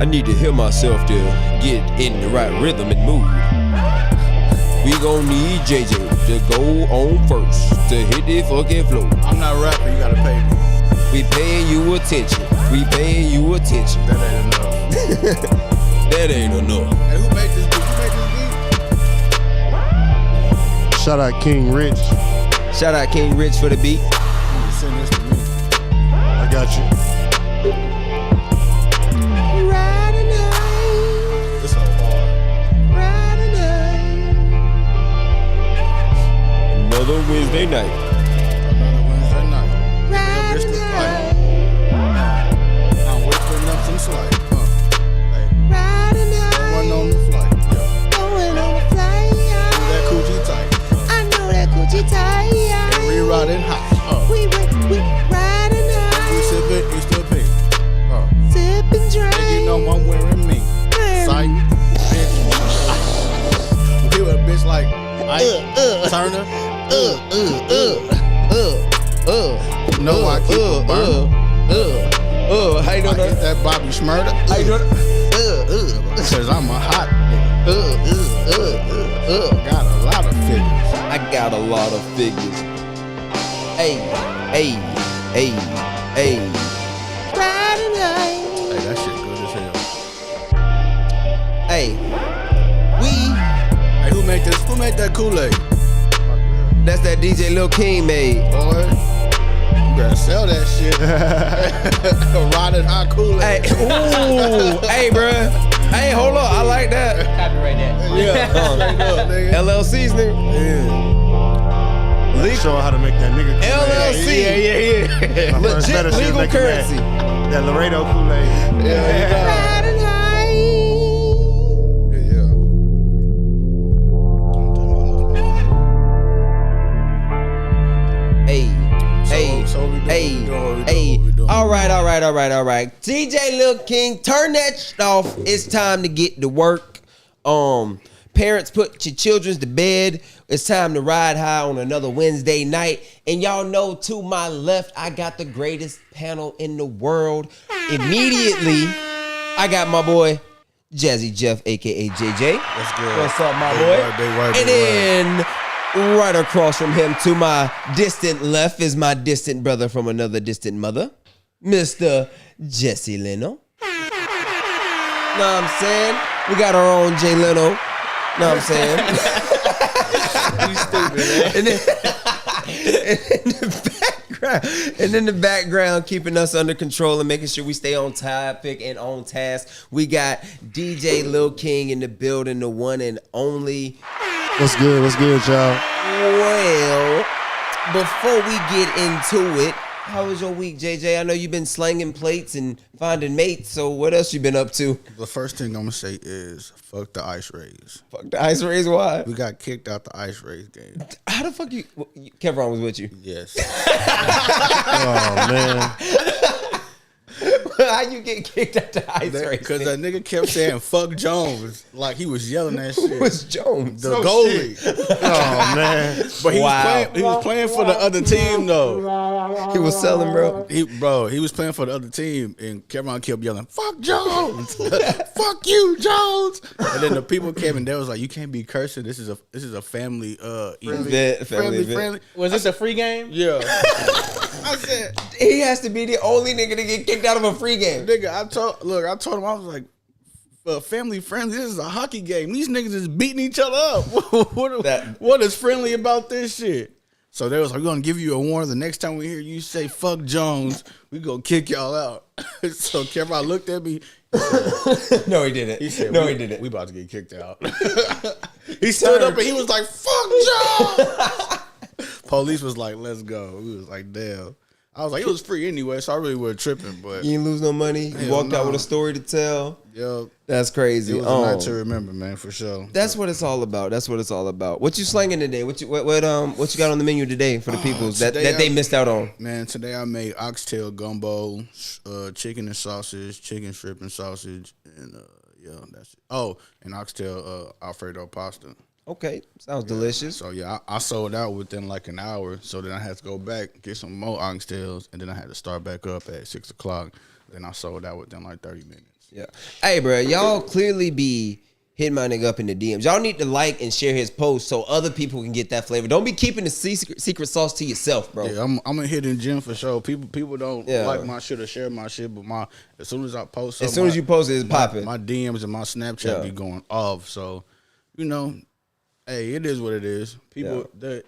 I need to hear myself to get in the right rhythm and mood. We gon' need JJ to go on first to hit the fucking flow. I'm not rapping, you gotta pay me. We paying you attention. We paying you attention. That ain't enough. That ain't enough. Hey, who made this beat? Shout out King Rich. Shout out King Rich for the beat. You send this to me. I got you. This so hard. Another Wednesday night. Another Wednesday night. Bitch to fight. I'm whipping up some slight. Hey. One on the flight. That coochie tight. And we riding hot. We sipping, you still pay. And you know I'm wearing me. Sight, bitch. You a bitch like Turner. No, I keep a burner. How you I doing? get that Bobby Schmurder. How you doing? Cause I'm a hot nigga. Got a lot of figures. I got a lot of figures. Hey, hey, hey, hey. Hey, that shit good as hell. Hey, Hey, who made this? Who made that Kool-Aid? that's that DJ Lil King made. Boy, you better sell that shit. Rotted hot Kool-Aid. Hey, ooh, hey, bruh. Hey, hold up, I like that. Copyright that. Yeah, straight up, nigga. LLC's nigga. Yeah. Showing how to make that nigga Kool-Aid. LLC. Yeah. My first Legit medicine legal making currency. That Laredo Kool-Aid. Yeah. Hey, So we doing, hey. we doing. All right. DJ Lil King, turn that shit off. It's time to get to work. Parents, put your children to bed. It's time to ride high on another Wednesday night. And y'all know to my left, I got the greatest panel in the world. Immediately, I got my boy, Jazzy Jeff, a.k.a. JJ. That's good. What's up, my They boy? right. And then right across from him to my distant left is my distant brother from another distant mother, Mr. Jesse Leno. Know what I'm saying? We got our own Jay Leno. Know what I'm saying? You stupid, man. And in the background, keeping us under control and making sure we stay on topic and on task, we got DJ Lil King in the building, the one and only. What's good, y'all? Well, before we get into it, how was your week, JJ? I know you've been slanging plates and finding mates, so what else you been up to? The first thing I'm gonna say is fuck the Ice Rays. Fuck the Ice Rays, why? We got kicked out the Ice Rays game. How the fuck you Kevron was with you? Yes. Oh, man. How you get kicked out the Ice Rays? Because that nigga kept saying fuck Jones. Like he was yelling that shit. Who was Jones? The goalie. Oh, man. But he Wow. was playing for the other team though. He was selling, bro. He was playing for the other team, and Kevin kept yelling, "Fuck Jones, fuck you, Jones!" And then the people came and they was like, "You can't be cursing. This is a family event. Family event. friendly." Was this a free game? Yeah. I said, He has to be the only nigga to get kicked out of a free game. "Nigga, I told him I was like." Family friendly. This is a hockey game. These niggas is beating each other up. What is friendly about this shit? So they was like, we're gonna give you a warning. The next time we hear you say "fuck Jones," we gonna kick y'all out. So Kevin looked at me. No, he didn't. He said, he didn't. We about to get kicked out. He stood up and he was like, "Fuck Jones." Police was like, "Let's go." We was like, "Damn." I was like, it was free anyway, so I really wasn't tripping. But You ain't lose no money. You walked out with a story to tell. Yo, That's crazy. it was a night to remember, man, for sure. That's what it's all about. What you slanging today? What you got on the menu today for the peoples that they missed out on? Man, today I made oxtail gumbo, chicken and sausage, chicken shrimp and sausage, and that's it. Oh, and oxtail Alfredo pasta. Okay, sounds delicious. So yeah, I sold out within like an hour. So then I had to go back, get some more oxtails, and then I had to start back up at 6:00. Then I sold out within like 30 minutes. Yeah. Hey, bro, y'all clearly be hitting my nigga up in the DMs. Y'all need to like and share his post so other people can get that flavor. Don't be keeping the secret sauce to yourself, bro. Yeah, I'm a hidden gem for sure. People don't like my shit or share my shit, but as soon as I post something, as soon as you post it, it's popping. My DMs and my Snapchat be going off. So, hey, it is what it is. People they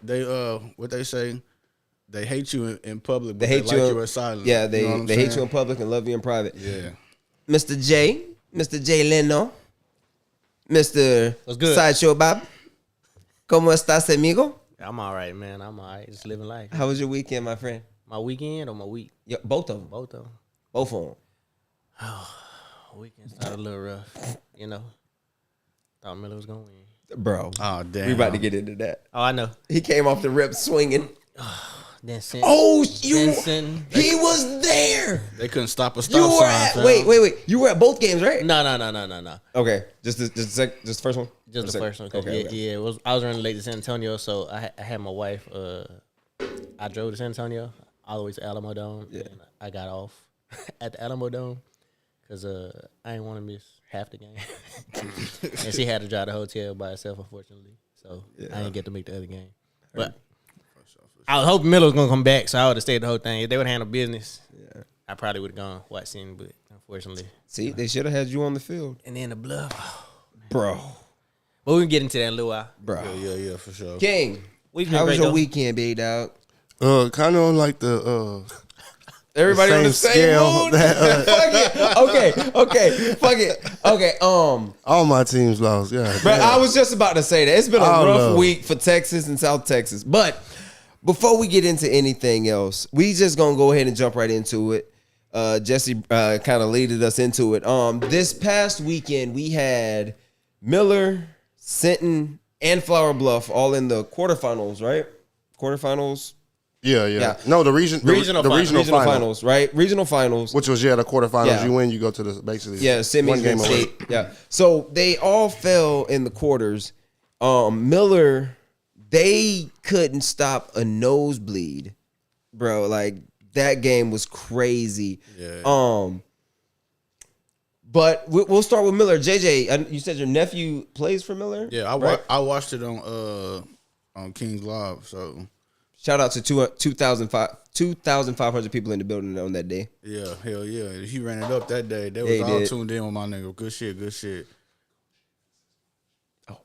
what they say, they hate you in public, but they like you in silence. Yeah, they hate you in public and love you in private. Yeah. Mr. J Leno. Mr. What's good? Sideshow Bob. ¿Cómo estás, amigo? I'm all right, man. I'm all right. Just living life. How was your weekend, my friend? My weekend or my week? Yeah, both of them. Both of them. Both of them. Weekend started a little rough, Thought Miller was going to win. Bro. Oh, damn. We about to get into that. Oh, I know. He came off the rip swinging. Then He was there. They couldn't stop a You stop were sign. at, fam. wait. You were at both games, right? No. Okay. Just the first one? Just the first one. Okay. Yeah. I was running late to San Antonio, so I had my wife. I drove to San Antonio all the way to Alamo Dome. Yeah. And I got off at the Alamo Dome because I didn't want to miss half the game. And she had to drive the hotel by herself, unfortunately. So I didn't get to make the other game. But I was hoping Miller was going to come back, so I would have stayed the whole thing. If they would have handled business, I probably would have gone watching, but unfortunately. See, they should have had you on the field. And then the bluff. Bro. But we can get into that in a little while. Bro. Yeah, for sure. King, We've how been was great, your though. weekend, big dog? Kind of on like the Everybody on the same same scale mood? that, Fuck it. Okay. Fuck it. Okay. all my teams lost. Yeah, But I was just about to say that. It's been a Oh, rough no. week for Texas and South Texas. But before we get into anything else, we just going to go ahead and jump right into it. Jesse kind of leaded us into it. This past weekend, we had Miller, Sinton, and Flower Bluff all in the quarterfinals, right? Quarterfinals? Yeah. No, the regional finals, right? Regional finals. which was the quarterfinals. Yeah. You win, you go to the basically Semis one game and away. state. Yeah. So they all fell in the quarters. Miller, they couldn't stop a nosebleed, bro. Like that game was crazy. Yeah. But we'll start with Miller. JJ, you said your nephew plays for Miller. Yeah, right? I watched it on King's Live. So Shout out to 2,500 people in the building on that day. yeah, hell yeah, he ran it up that day. They was Yeah, he all did. tuned in with my nigga. Good shit. Oh.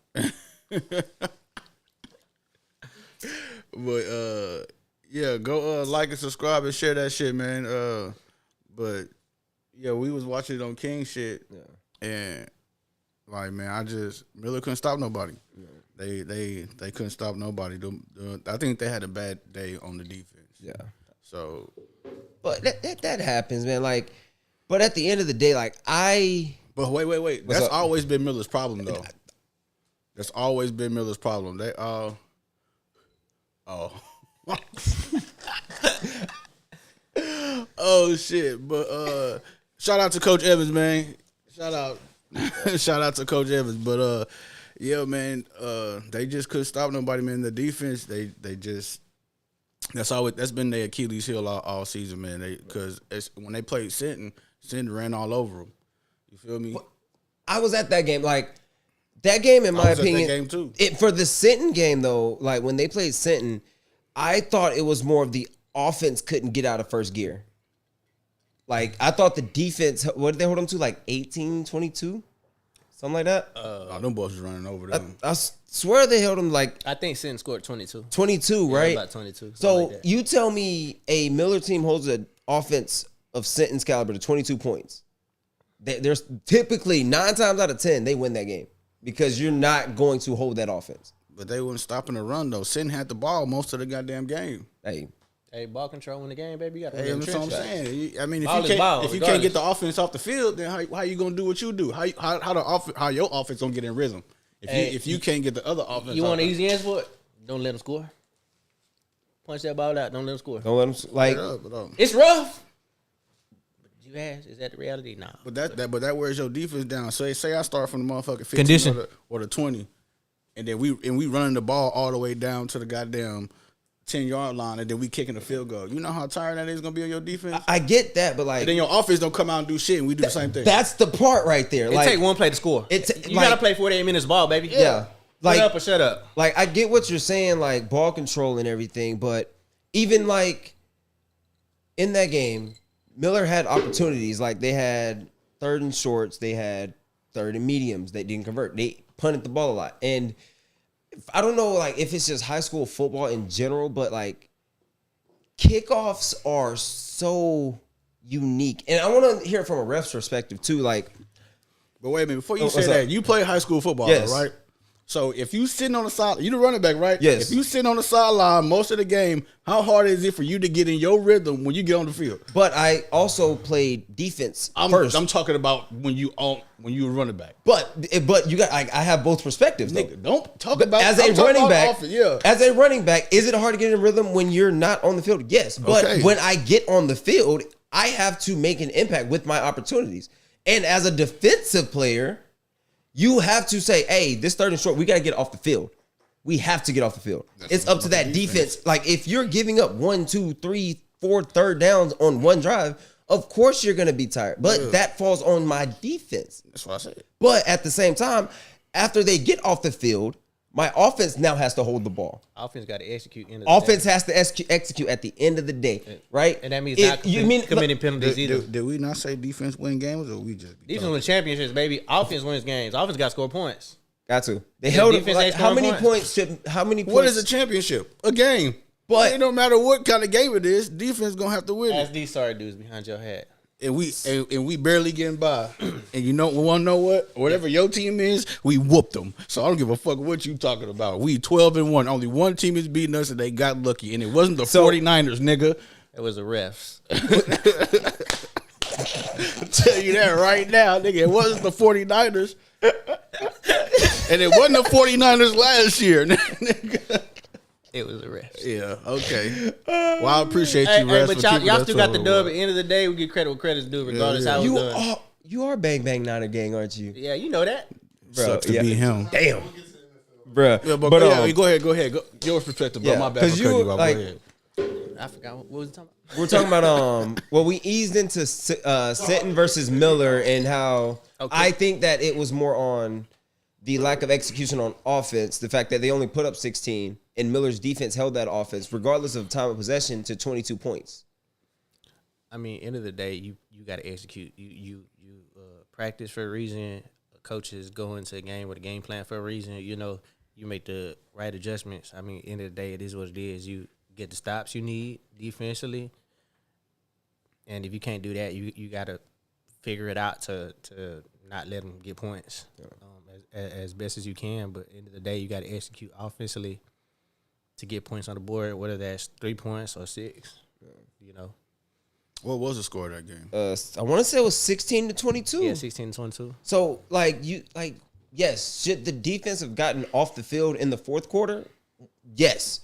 But yeah, go like and subscribe and share that shit, man. But yeah, we was watching it on King shit, and like, man, Miller couldn't stop nobody. They couldn't stop nobody. I think they had a bad day on the defense. Yeah. So, But that happens, man. Like, but at the end of the day, like but wait. What's That's up? always been Miller's problem, though. That's always been Miller's problem. They oh. Oh shit! But shout out to Coach Evans, man. Shout out to Coach Evans. But yeah, man, they just couldn't stop nobody, man. The defense, they just that's been their Achilles heel all season, man. Because when they played Sinton ran all over them. You feel me? I was at that game. Like that game, in my was at that opinion, game, too. For the Sinton game though, like when they played Sinton, I thought it was more of the offense couldn't get out of first gear. Like I thought the defense, what did they hold them to? Like 18-22? Something like that. Them boys was running over them. I swear they held them like I think Sin scored 22. 22, Yeah, right? about 22. So like that. you tell me a Miller team holds an offense of Sinton's caliber to 22 points. There's typically 9 times out of 10 they win that game because you're not going to hold that offense. But they weren't stopping the run though. Sinton had the ball most of the goddamn game. Hey, ball control in the game, baby. You got to Hey, that's what I'm saying. I mean, Ball is ball, if you can't get the offense off the field, then how you gonna do what you do? How your offense gonna get in rhythm? If you can't get the other offense, You off want an the- easy answer for it? Don't let them score. Punch that ball out. Don't let them score. Don't let them like. Yeah, It's rough. But you ask, is that the reality? Nah. but that wears your defense down. So say I start from the motherfucking 15 Condition. or the 20, and then we running the ball all the way down to the goddamn 10-yard line and then we kicking a field goal. You know how tired that is going to be on your defense? I get that, but like, and then your offense don't come out and do shit and we do the same thing. That's the part right there. It Like, take one play to score. You got to play 48 minutes ball, baby. Yeah. Like, shut up or shut up. Like, I get what you're saying, like ball control and everything, but even like in that game, Miller had opportunities. Like, they had 3rd and shorts, they had 3rd and mediums. They didn't convert. They punted the ball a lot. And I don't know, like, if it's just high school football in general, but like kickoffs are so unique. And I want to hear it from a ref's perspective too. Like, but wait a minute, before you say that, you play high school football, Yes. right? So if you sitting on the side, you the running back, right? Yes. If you sitting on the sideline most of the game, how hard is it for you to get in your rhythm when you get on the field? but I also played defense first. I'm talking about when you were running back. But you got, I have both perspectives. Though. Nigga, don't talk about As a I'm talking running about back, offense, yeah. As a running back, is it hard to get in rhythm when you're not on the field? Yes, but Okay. when I get on the field, I have to make an impact with my opportunities. And as a defensive player, you have to say, "Hey, this 3rd and short, we got to get off the field. We have to get off the field." It's up to that defense. Like, if you're giving up 1, 2, 3, 4 third downs on one drive, of course you're gonna be tired. But that falls on my defense. That's what I said. But at the same time, after they get off the field, my offense now has to hold the ball. Offense got to execute. Offense has to execute at the end of the day, right? And that means not committing penalties either. Did we not say defense win games or we just Defense wins championships, baby. Offense wins games. Offense got to score points. Got to. They held it. defense Like, ain't how scoring many points. points? How many points? What is a championship? A game. But it don't matter what kind of game it is, defense gonna have to win As it. these sorry dudes behind your head. And we barely getting by. And you wanna know what? Whatever your team is, we whooped them. So I don't give a fuck what you talking about. We 12-1. Only one team is beating us and they got lucky. And it wasn't the 49ers, nigga. It was the refs. Tell you that right now, nigga. It wasn't the 49ers. And it wasn't the 49ers last year, nigga. It was the refs. Yeah, okay. Well, I appreciate you, Hey, refs, but for keeping y'all us still got the to dub. At the end of the day, we get credit what credit's due, regardless how it's done. you are Bang Bang Niner gang, aren't you? Yeah, you know that. Bro, Sucks to be him. Damn. Bro. Yeah, but go ahead. Your perspective, bro. Yeah, My bad for 'cause cutting you, you off. like- Go ahead. I forgot what was he talking about. We're talking about well, we eased into Sitton versus Miller and how I think that it was more on the lack of execution on offense, the fact that they only put up 16 and Miller's defense held that offense regardless of time of possession to 22 points. I mean, end of the day, you got to execute. You practice for a reason. Coaches go into a game with a game plan for a reason. You make the right adjustments. I mean, end of the day, it is what it is. You get the stops you need defensively, and if you can't do that, you got to figure it out to not let them get points as best as you can. But end of the day, you got to execute offensively to get points on the board, whether that's 3 points or 6. What was the score of that game? I want to say it was 16-22. Yeah, 16-22. So yes, should the defense have gotten off the field in the fourth quarter? Yes.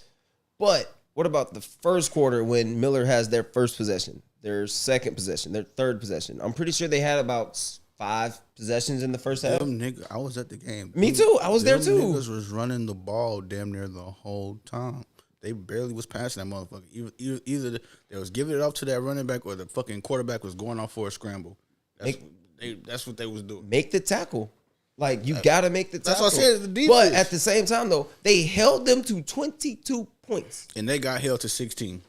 But what about the first quarter when Miller has their first possession, their second possession, their third possession? I'm pretty sure they had about 5 possessions in the first half. Nigga, I was at the game. Me too. I was there too. Niggas was running the ball damn near the whole time. They barely was passing that motherfucker. Either they was giving it off to that running back or the fucking quarterback was going off for a scramble. That's what they was doing. Make the tackle. Like, you got to make the tackle. That's what I said, the defense. But at the same time, though, they held them to 22 points. And they got held to 16.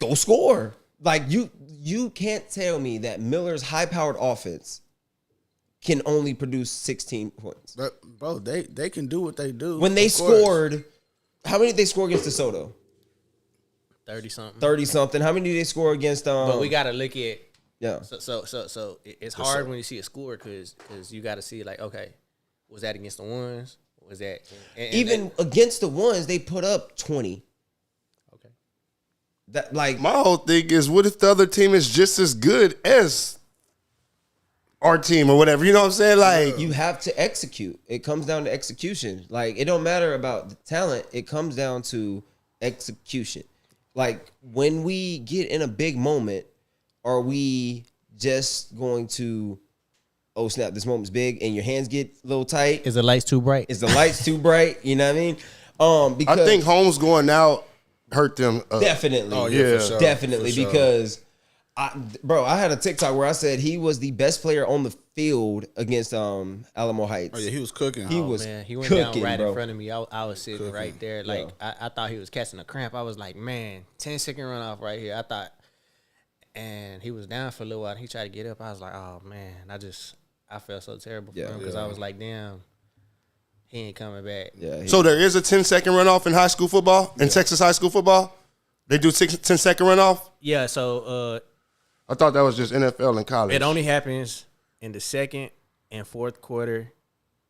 Go score. Like, you can't tell me that Miller's high-powered offense can only produce 16 points. But, bro, they can do what they do. When they scored, how many did they score against DeSoto? 30-something. 30-something. How many did they score against But we got to look at yeah. So it's hard when you see a score because you got to see, like, okay, was that against the ones? Was that even against the ones, they put up 20. Okay. That, like, My whole thing is, what if the other team is just as good as our team or whatever? You know what I'm saying? Like, you have to execute. It comes down to execution. Like, it don't matter about the talent. It comes down to execution. Like, when we get in a big moment, are we just going to, oh snap, this moment's big, and your hands get a little tight? Is the lights too bright? Is the lights too bright? You know what I mean? Because I think Holmes going out hurt them. Definitely. Oh, yeah, for sure. Definitely. For sure. Because, I had a TikTok where I said he was the best player on the field against Alamo Heights. Oh, yeah, he was cooking. He was He went cooking, down right bro. in front of me. I was sitting right there. Like, I thought he was catching a cramp. I was like, man, 10-second runoff right here. I thought, and he was down for a little while. He tried to get up. I was like, oh, man. I felt so terrible for him because I was like, damn, he ain't coming back. Yeah. So there is a 10-second runoff in high school football, in Texas high school football? They do 10-second runoff? Yeah, so I thought that was just NFL and college. it only happens in the second and fourth quarter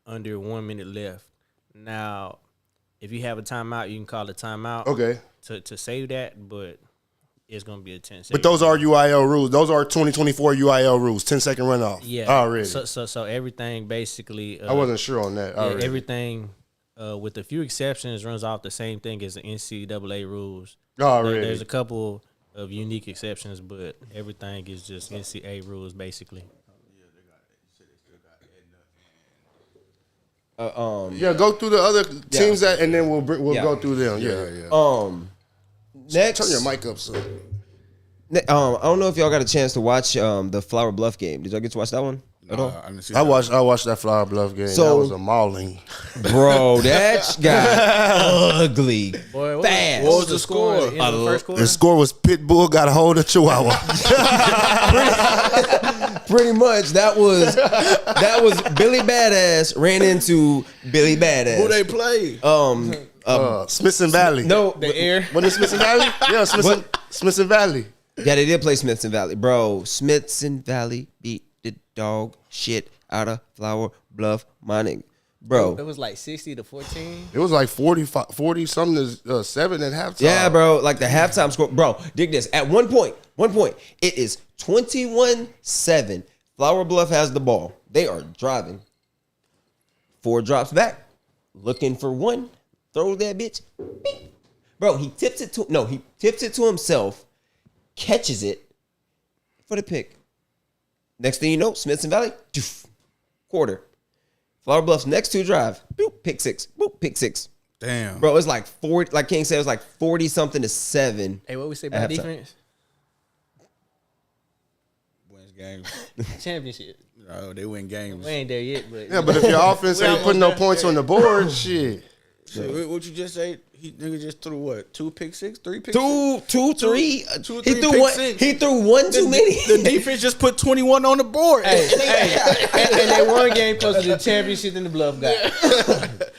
under 1 minute left. Now, if you have a timeout, you can call a timeout Okay. to save that, but it's going to be a 10-second. But those are UIL rules. Those are 2024 UIL rules, 10-second runoff. Yeah. Already. So everything basically. I wasn't sure on that. Already. Everything, with a few exceptions, runs off the same thing as the NCAA rules. Already. There's a couple of unique exceptions, but everything is just NCAA rules basically. Yeah, go through the other teams that, and then we'll go through them. Yeah. Next, Turn your mic up, son. I don't know if y'all got a chance to watch the Flower Bluff game. Did y'all get to watch that one at all? I didn't see I that. watched that Flower Bluff game. So- that was a mauling. Bro, that got ugly. Boy, Fast. What was the score? In the first quarter? The score was Pitbull got a hold of Chihuahua. Pretty much, that was Billy Badass ran into Billy Badass. Who they play? Smithson Valley. No, The air. Wasn't it Smithson Valley? Yeah, Smithson Valley. yeah, they did play Smithson Valley, bro. Smithson Vally beat the dog shit out of Flower Bluff, my nigga. Bro, It was like 60-14. It was like 40 something to 7 at halftime. yeah, bro. Like the halftime score, bro. Dig this. At one point, it is 21-7. Flower Bluff has the ball. They are driving. 4 drops back, looking for 1. Throw that bitch. Beep. Bro, he tips it to himself, catches it for the pick. Next thing you know, Smithson Valley, doof, quarter. Flower Bluff's next 2 drive, boop, pick 6, boop, pick 6. Damn. Bro, it's like 40, like King said, it was like 40 something to 7. Hey, what we say about At halftime. defense? Wins games. Championship. No, they win games. We ain't there yet, but Yeah, but if your offense ain't putting no points on the board, shit. Shit, what you just say? Nigga just threw what? 2 pick 6, 3 pick 2, 3. Two or He three threw pick one. six. He threw one too many. The defense just put 21 on the board. hey, and they won game close to the championship than the Bluff got.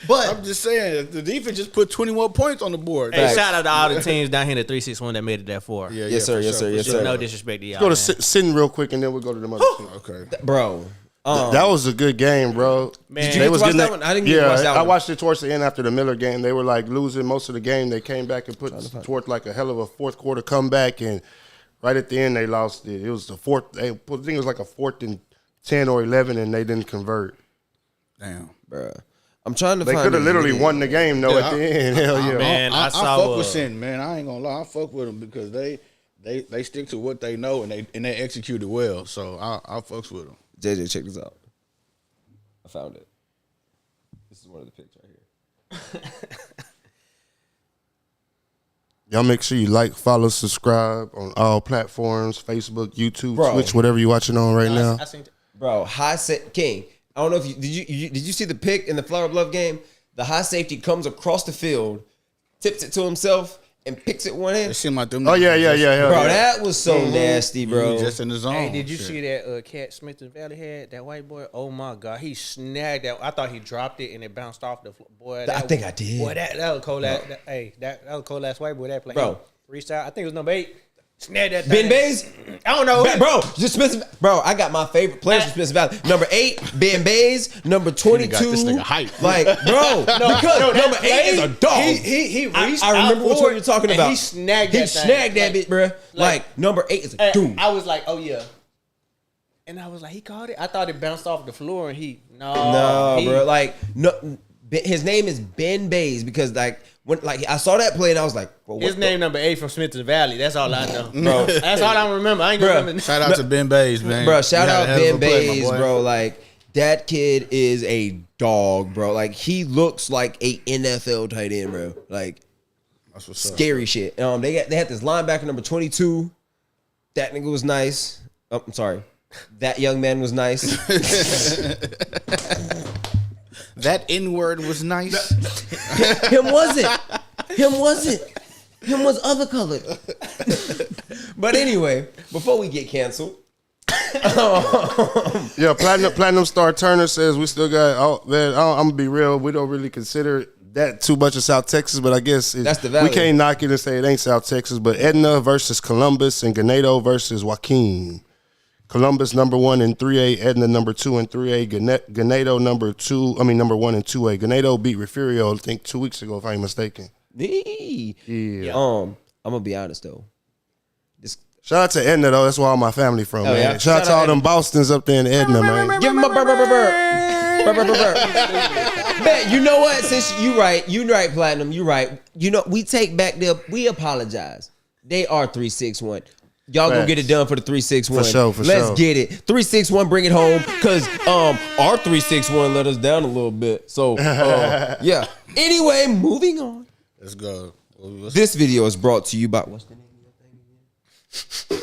But I'm just saying, the defense just put 21 points on the board. Hey, Facts. shout out to all the teams down here in the 361 that made it that far. Yeah, Yes, sir. for Yes, sure, sir. for Yes, sure. sir. No disrespect to y'all. Go to man. Sitting real quick, and then we'll go to the other team. Okay. Bro, That was a good game, bro. Did Man. you They get was to watch getting that one? I didn't get to watch that I one. watched it towards the end after the Miller game. They were like losing most of the game. They came back and put towards like a hell of a fourth quarter comeback, and right at the end they lost it. It was the fourth. I think it was like a 4th and 10 or 11, and they didn't convert. Damn. bro, I'm trying to They find. could have the literally video. won the game though at the end. Hell yeah. Man, I I saw, fuck with Sin, man. I ain't gonna lie. I fuck with them because they stick to what they know and they execute it well. So I fucks with them. JJ, check this out. I found it. This is one of the pics right here. Y'all make sure you like, follow, subscribe on all platforms, Facebook, YouTube, Bro. Twitch, whatever you're watching on right now. I seen Bro, King. I don't know if did you see the pick in the Flower Bluff game? The high safety comes across the field, tips it to himself, and picks it one It hand. seemed like them. Oh yeah. Bro, Hell yeah. that was so nasty, bro. He just in the zone. Hey, did you Shit. see that cat Smith and Valley had that white boy? Oh my God, he snagged that. I thought he dropped it and it bounced off the floor. Boy, I think I did. Boy, that was cold. That was cold ass white boy. That play, Bro. freestyle. I think it was number 8. Snagged that. Ben thing. Bays? I don't know, Bro, just Bro, I got my favorite players from Smith Valley. Number 8, Ben Bays. Number 22. got this nigga hype. Like, bro, because number 8 is a dog. He reached. I remember which one you're talking about. He snagged that. He snagged that bitch, bro. Like, number 8 is a dude. I was like, oh yeah. And I was like, he caught it. I thought it bounced off the floor, and No, bro. Like, no. His name is Ben Bays because like when like I saw that play and I was like, well, his name number 8 from Smith Valley. That's all I know, Bro. That's all I remember. I ain't gonna remember. Shout out to Ben Bays, man. Bro, shout You had out a hell of Ben a play, my Bays, boy. bro. Like that kid is a dog, bro. Like he looks like a NFL tight end, bro. Like That's what's up. Scary shit. They had this linebacker number 22. That nigga was nice. Oh, I'm sorry. That young man was nice. That N-word was nice. Him wasn't. Him was other colored. But anyway, before we get canceled. Yeah, Platinum Star Turner says we still got. Oh man, I'm gonna be real. We don't really consider that too much of South Texas, but I guess That's the valley. we can't knock it and say it ain't South Texas. But Edna versus Columbus and Ganado versus Joaquin. Columbus number 1 in 3A, Edna number 2 in 3A, Ganado number 1 and 2A. Ganado beat Refugio, I think 2 weeks ago, if I'm mistaken. Yeah. I'm gonna be honest though. Shout out to Edna though. That's where all my family from, man. yeah. Shout out to all them Bostons up there in Edna, man. Give him a burr. Man, you know what? Since you right, Platinum. You right. You know we take back we apologize. They are 361. Y'all gonna get it done for the 361. For sure. Let's get it. 361, bring it home. Cause our 361 let us down a little bit. So yeah. Anyway, moving on. Let's go. This video is brought to you by what's the name of your thing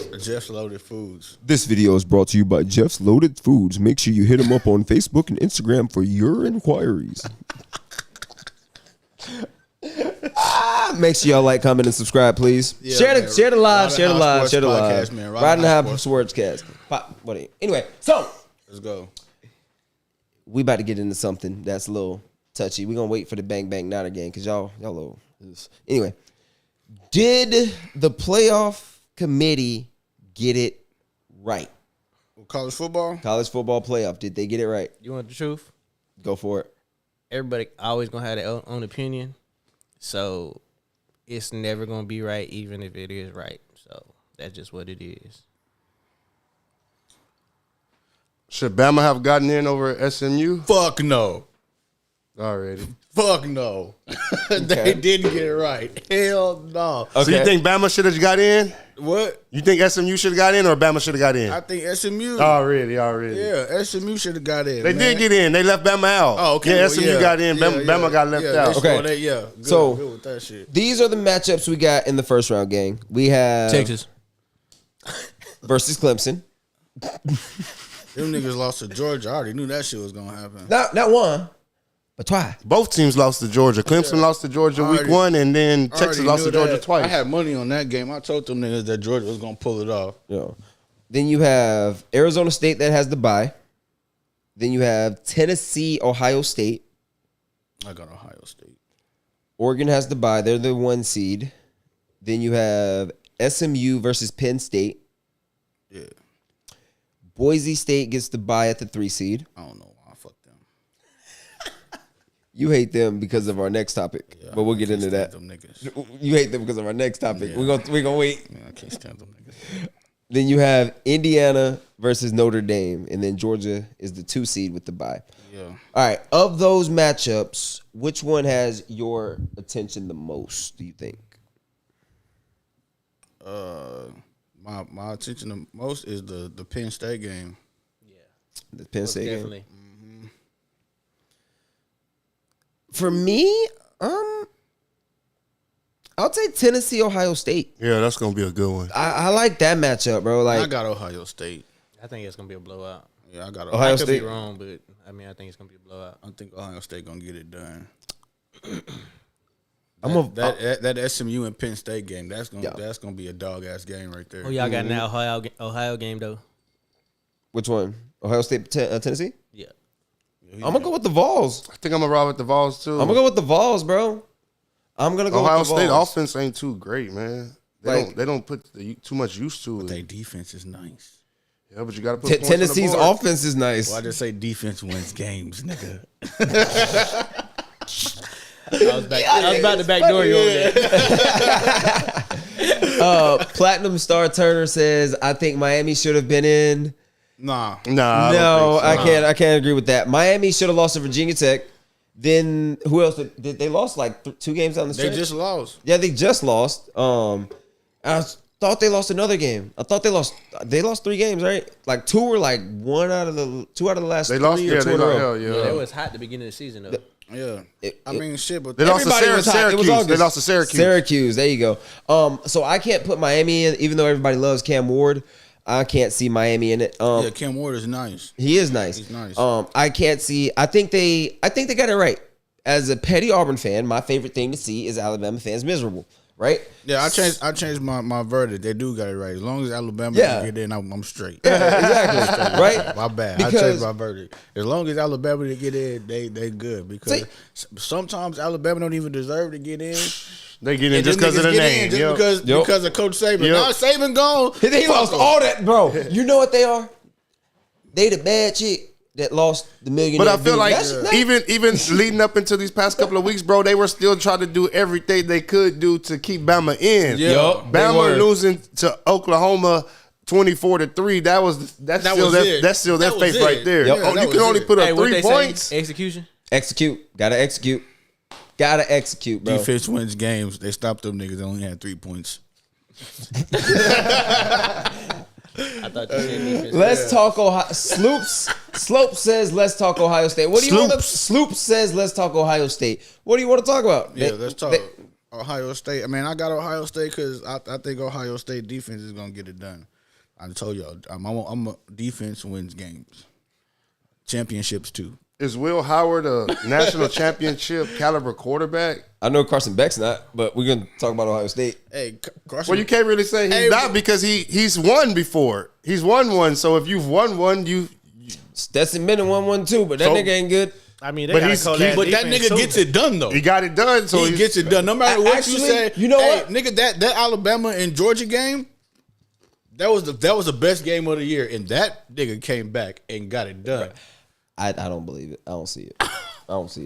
again? Jeff's Loaded Foods. This video is brought to you by Jeff's Loaded Foods. Make sure you hit him up on Facebook and Instagram for your inquiries. Make sure y'all like, comment, and subscribe, please. Yeah, share the live. Man. Riding High Sportscast. Anyway, so let's go. We about to get into something that's a little touchy. We're gonna wait for the Bang Bang Niner game because y'all little. Anyway, did the playoff committee get it right? College football Playoff. Did they get it right? You want the truth? Go for it. Everybody always gonna have their own opinion, so it's never gonna be right, even if it is right. So that's just what it is. Should Bama have gotten in over SMU? Fuck no. Already. Fuck no. They didn't get it right. Hell no. Okay. So you think Bama should have got in? What? You think SMU should have got in or Bama should have got in? I think SMU. Already. Yeah, SMU should have got in. They did get in. They left Bama out. Oh, okay. Yeah, SMU got in. Bama got left out. Okay. Good, so good with that shit. These are the matchups we got in the first round game. We have Texas versus Clemson. Them niggas lost to Georgia. I already knew that shit was gonna happen. Not one, but twice. Both teams lost to Georgia. Clemson lost to Georgia week 1, and then Texas lost to Georgia twice. I had money on that game. I told them niggas that Georgia was gonna pull it off. Yeah. Then you have Arizona State that has the bye. Then you have Tennessee, Ohio State. I got Ohio State. Oregon has the bye. They're the 1 seed. Then you have SMU versus Penn State. Yeah. Boise State gets the bye at the 3 seed. I don't know why. Fuck them. You hate them because of our next topic, but we'll get into that. Them niggas. You hate them because of our next topic. Yeah. We're gonna wait. Yeah, I can't stand them niggas. Then you have Indiana versus Notre Dame, and then Georgia is the 2 seed with the bye. Yeah. All right. Of those matchups, which one has your attention the most, do you think? My attention the most is the Penn State game. Yeah. The Penn State game? Definitely. For me, I'll take Tennessee, Ohio State. Yeah, that's going to be a good one. I like that matchup, bro. I Like, got Ohio State. I think it's gonna be a blowout. Yeah, I got Ohio I could State. be wrong, but I mean, I think it's gonna be a blowout. I think Ohio State gonna get it done. That SMU and Penn State game, that's gonna be a dog ass game right there. Oh, y'all got an Ohio game though. Which one? Ohio State, Tennessee? Yeah. I'm gonna go with the Vols. I think I'm going to ride with the Vols, too. I'm gonna go with the Vols, bro. I'm gonna go Ohio with the State Vols. offense ain't too great, man. They don't put too much use to it. Their defense is nice. Yeah, but you got to put points on the Tennessee's board. offense is nice. Well, I just say defense wins games, nigga. I was about to backdoor you over there. Platinum Star Turner says, I think Miami should have been in. Nah. No, I can't agree with that. Miami should have lost to Virginia Tech. Then who else did they lost like 2 games on the stretch? They just lost. Yeah, they just lost. I thought they lost another game. I thought they lost 3 games, right? Like 2 were like 2 out of the last They 3 lost, or yeah, 2 they in a row. lost, Yeah, it was hot at the beginning of the season though. Yeah, I mean, shit, but They lost to everybody was hot. It was Syracuse. August. They lost to Syracuse. Syracuse, there you go. So I can't put Miami in, even though everybody loves Cam Ward. I can't see Miami in it. yeah, Cam Ward is nice. He is nice. He's nice. I can't see. I think they got it right. As a petty Auburn fan, my favorite thing to see is Alabama fans miserable. Right? Yeah, I changed my verdict. They do got it right. As long as Alabama Yeah. get in, I'm straight. Yeah, exactly. Right? My bad. Because- I changed my verdict. As long as Alabama to get in, they good. Because sometimes Alabama don't even deserve to get in. They get in just because of the name. Just because of Coach Saban. Yep. Now Saban gone. They lost all that, bro. You know what they are? They the bad chick that lost the million. But I feel like even leading up into these past couple of weeks, bro, they were still trying to do everything they could do to keep Bama in. Yeah. Yup, they were. Bama losing to Oklahoma 24-3. That's still their faith right there. Yep. Oh, That you was can only it. put up Hey, what 3 they say? points. Execution. Gotta execute, bro. Defense wins games. They stopped them niggas. They only had 3 points. I thought you said defense. Let's talk Ohio. Slope says let's talk Ohio State. What do you want to? Sloop says let's talk Ohio State. What do you want to talk about? Yeah, let's talk Ohio State. I mean, I got Ohio State because I think Ohio State defense is gonna get it done. I told y'all, I'm a defense wins games, championships too. Is Will Howard a national championship caliber quarterback? I know Carson Beck's not, but we're gonna talk about Ohio State. Hey, Carson, Well, you can't really say he's not because he's won before. He's won one. So if you've won one, Stetson Bennett won one too, but that So- nigga ain't good. I mean, they But got he's- a cold he- ass but that defense, nigga too. gets it done though. he got it done. So He gets it done no matter what Actually, you say. you know hey, what? nigga? That Alabama and Georgia game, that was the best game of the year, and that nigga came back and got it done. I don't believe it. I don't see it. I don't see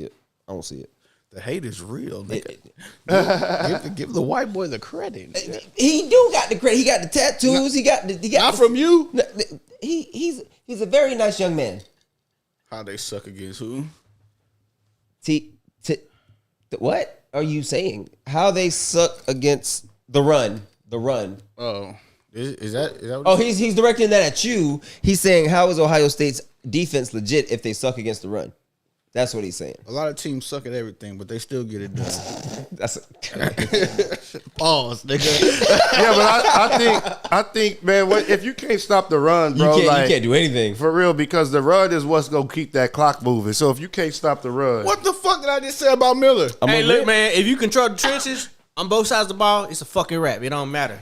it. The hate is real, nigga. give the white boy the credit. He do got the credit. He got the tattoos. He got Not from you. He's a very nice young man. How they suck against who? What are you saying? How they suck against the run? The run. Oh, is that what Oh, he's directing that at you. He's saying, how is Ohio State's defense legit if they suck against the run? That's what he's saying. a lot of teams suck at everything, but they still get it done. That's Pause, nigga. yeah, but I think, man, if you can't stop the run, bro, you can't do anything. for real, because the run is what's gonna keep that clock moving. So if you can't stop the run, What the fuck did I just say about Miller? Hey, look, man. If you control the trenches on both sides of the ball, it's a fucking wrap. It don't matter.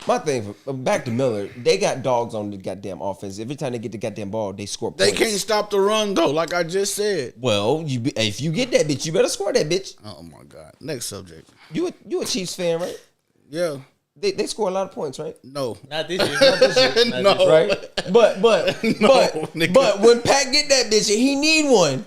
My thing, back to Miller, they got dogs on the goddamn offense. Every time they get the goddamn ball, they score points. They can't stop the run though, like I just said. Well, if you get that bitch, you better score that bitch. Oh my god. Next subject. You a Chiefs fan, right? Yeah. They score a lot of points, right? No. Not this year. Not this year. No. Right? But nigga. but when Pat get that bitch and he need one,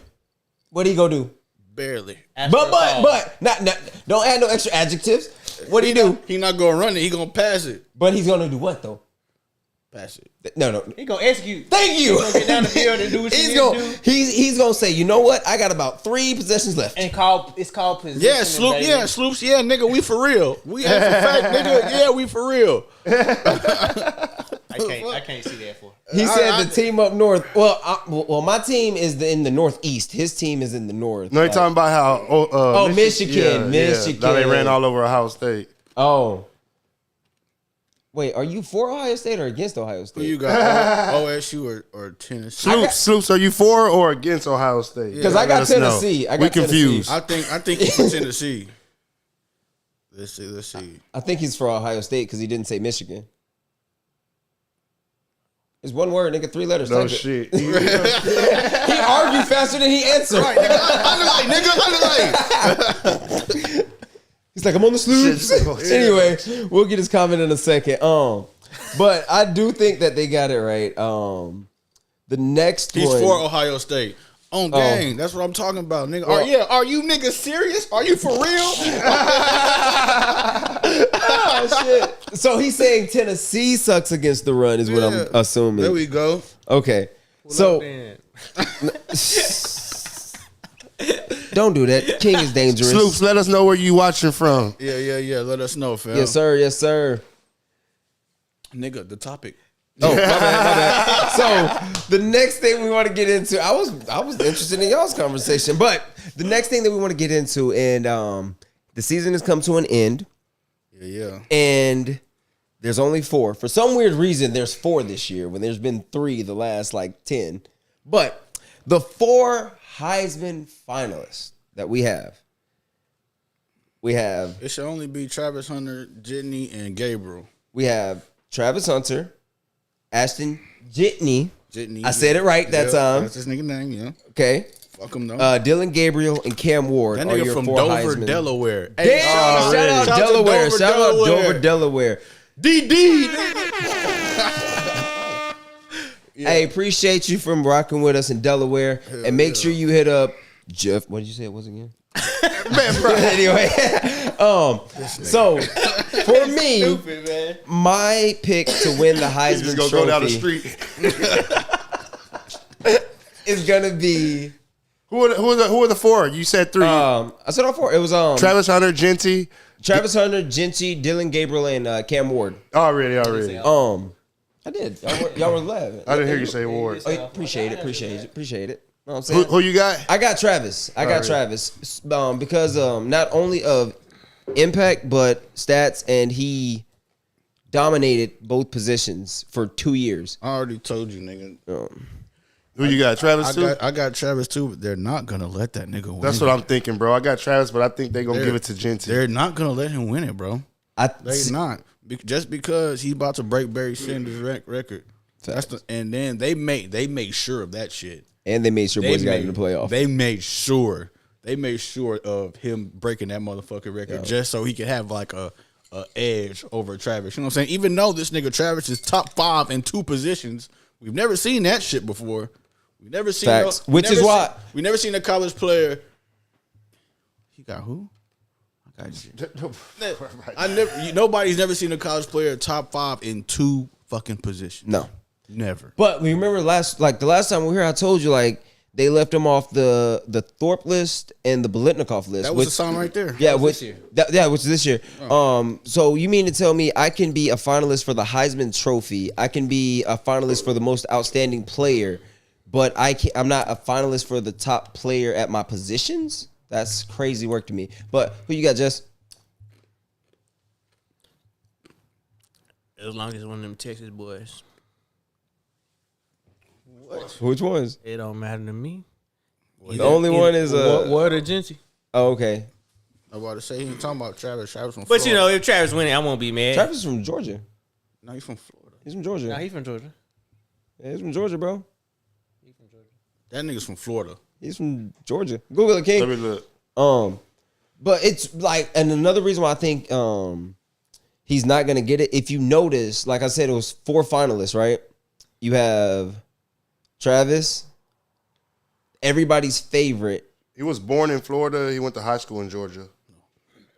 what he gonna do? Barely. But not don't add no extra adjectives. What he do? He not gonna run it. He gonna pass it. But he's gonna do what though? Pass it. No. He gonna execute. Thank you. He's gonna get down the field and do what he's he gonna need to do. he's gonna say, you know what? I got about 3 possessions left. And it's called position. Yeah, Sloop. Yeah, Sloops. Yeah, nigga, we for real. We ain't for fact, nigga. Yeah, we for real. I can't see that for. He said the team up north. Well, my team is in the northeast. His team is in the north. no, you're talking about how Michigan. Now they ran all over Ohio State. Oh. Wait, are you for Ohio State or against Ohio State? Who you got? OSU or Tennessee? Sloops, are you for or against Ohio State? Because I got Tennessee. We confused. I think he's for Tennessee. Let's see. I think he's for Ohio State because he didn't say Michigan. It's one word, nigga, 3 letters. No Type it. shit. He argued faster than he answered. Right, nigga. Underline. He's like, I'm on the sloops. Anyway, we'll get his comment in a second. But I do think that they got it right. The next He's one. for Ohio State. On game. That's what I'm talking about, nigga. Are you niggas serious? Are you for real? Oh, shit. So he's saying Tennessee sucks against the run is what I'm assuming. There we go. Okay. So don't do that. King is dangerous. Sloops, let us know where you watching from. Yeah. Let us know, fam. Yes, sir. Yes, sir. Nigga, the topic. Oh, my bad. So the next thing we want to get into, I was interested in y'all's conversation, but the next thing that we want to get into, and the season has come to an end. Yeah. And there's only 4. For some weird reason, there's 4 this year when there's been 3 the last 10. But the 4 Heisman finalists that we have. It should only be Travis Hunter, Jitney, and Gabriel. We have Travis Hunter, Ashton Jitney. Jitney. I said it right that time. That's his nigga name, yeah. Okay. Fuck him, though. Dylan Gabriel and Cam Ward That are nigga your from 4 Dover, Heisman. Delaware. Damn, Hey, shout out to Delaware. Dover, Shout out Dover, Delaware. DD. Yeah. Hey, appreciate you from rocking with us in Delaware. Hell and make sure you hit up Jeff. What did you say it was again? Man, bro. Anyway, so for me, stupid, man. My pick to win the Heisman Trophy go down the street. is gonna be who are the 4? You said 3. I said all 4. It was Travis Hunter, Genty, Dylan Gabriel, and Cam Ward. Already. I did. Y'all were laughing. I didn't hear you say Ward. Oh, appreciate it. Know what I'm saying? Who you got? I got Travis. Travis because not only of impact but stats, and he dominated both positions for 2 years. I already told you, nigga. Who you got? Travis too? I got Travis too, but they're not gonna let that nigga win. That's what I'm thinking, bro. I got Travis, but I think they're gonna give it to Genty. They're not gonna let him win it, bro. They're not. Just because he's about to break Barry Sanders' record. And then they made sure of that shit. And they made sure boys got in the playoff. They made sure of him breaking that motherfucking record just so he could have like a edge over Travis. You know what I'm saying? Even though this nigga Travis is top 5 in 2 positions, we've never seen that shit before. We've never seen Facts. Which is why we never seen a college player. He got who? Nobody's never seen a college player top 5 in 2 fucking positions. No. Never. But we remember the last time we were here, I told you they left him off the Thorpe list and the Bolitnikoff list. That was the song right there. Yeah, which is this year. Oh. So you mean to tell me I can be a finalist for the Heisman Trophy? I can be a finalist for the most outstanding player, but I'm not a finalist for the top player at my positions? That's crazy work to me. But who you got, Jess? As long as it's one of them Texas boys. Which ones? It don't matter to me. The only one is Ward or Genty. Oh, okay. I'm about to say he ain't talking about Travis. Travis from But Florida. you know, if Travis winning, I won't be mad. Travis is from Georgia. No, he's from Florida. He's from Georgia. Nah, he from Georgia. Yeah, he's from Georgia, bro. He from Georgia. That nigga's from Florida. He's from Georgia. Google it, King. Let me look. But it's and another reason why I think he's not gonna get it. If you notice, like I said, it was 4 finalists, right? You have Travis, everybody's favorite. He was born in Florida. He went to high school in Georgia.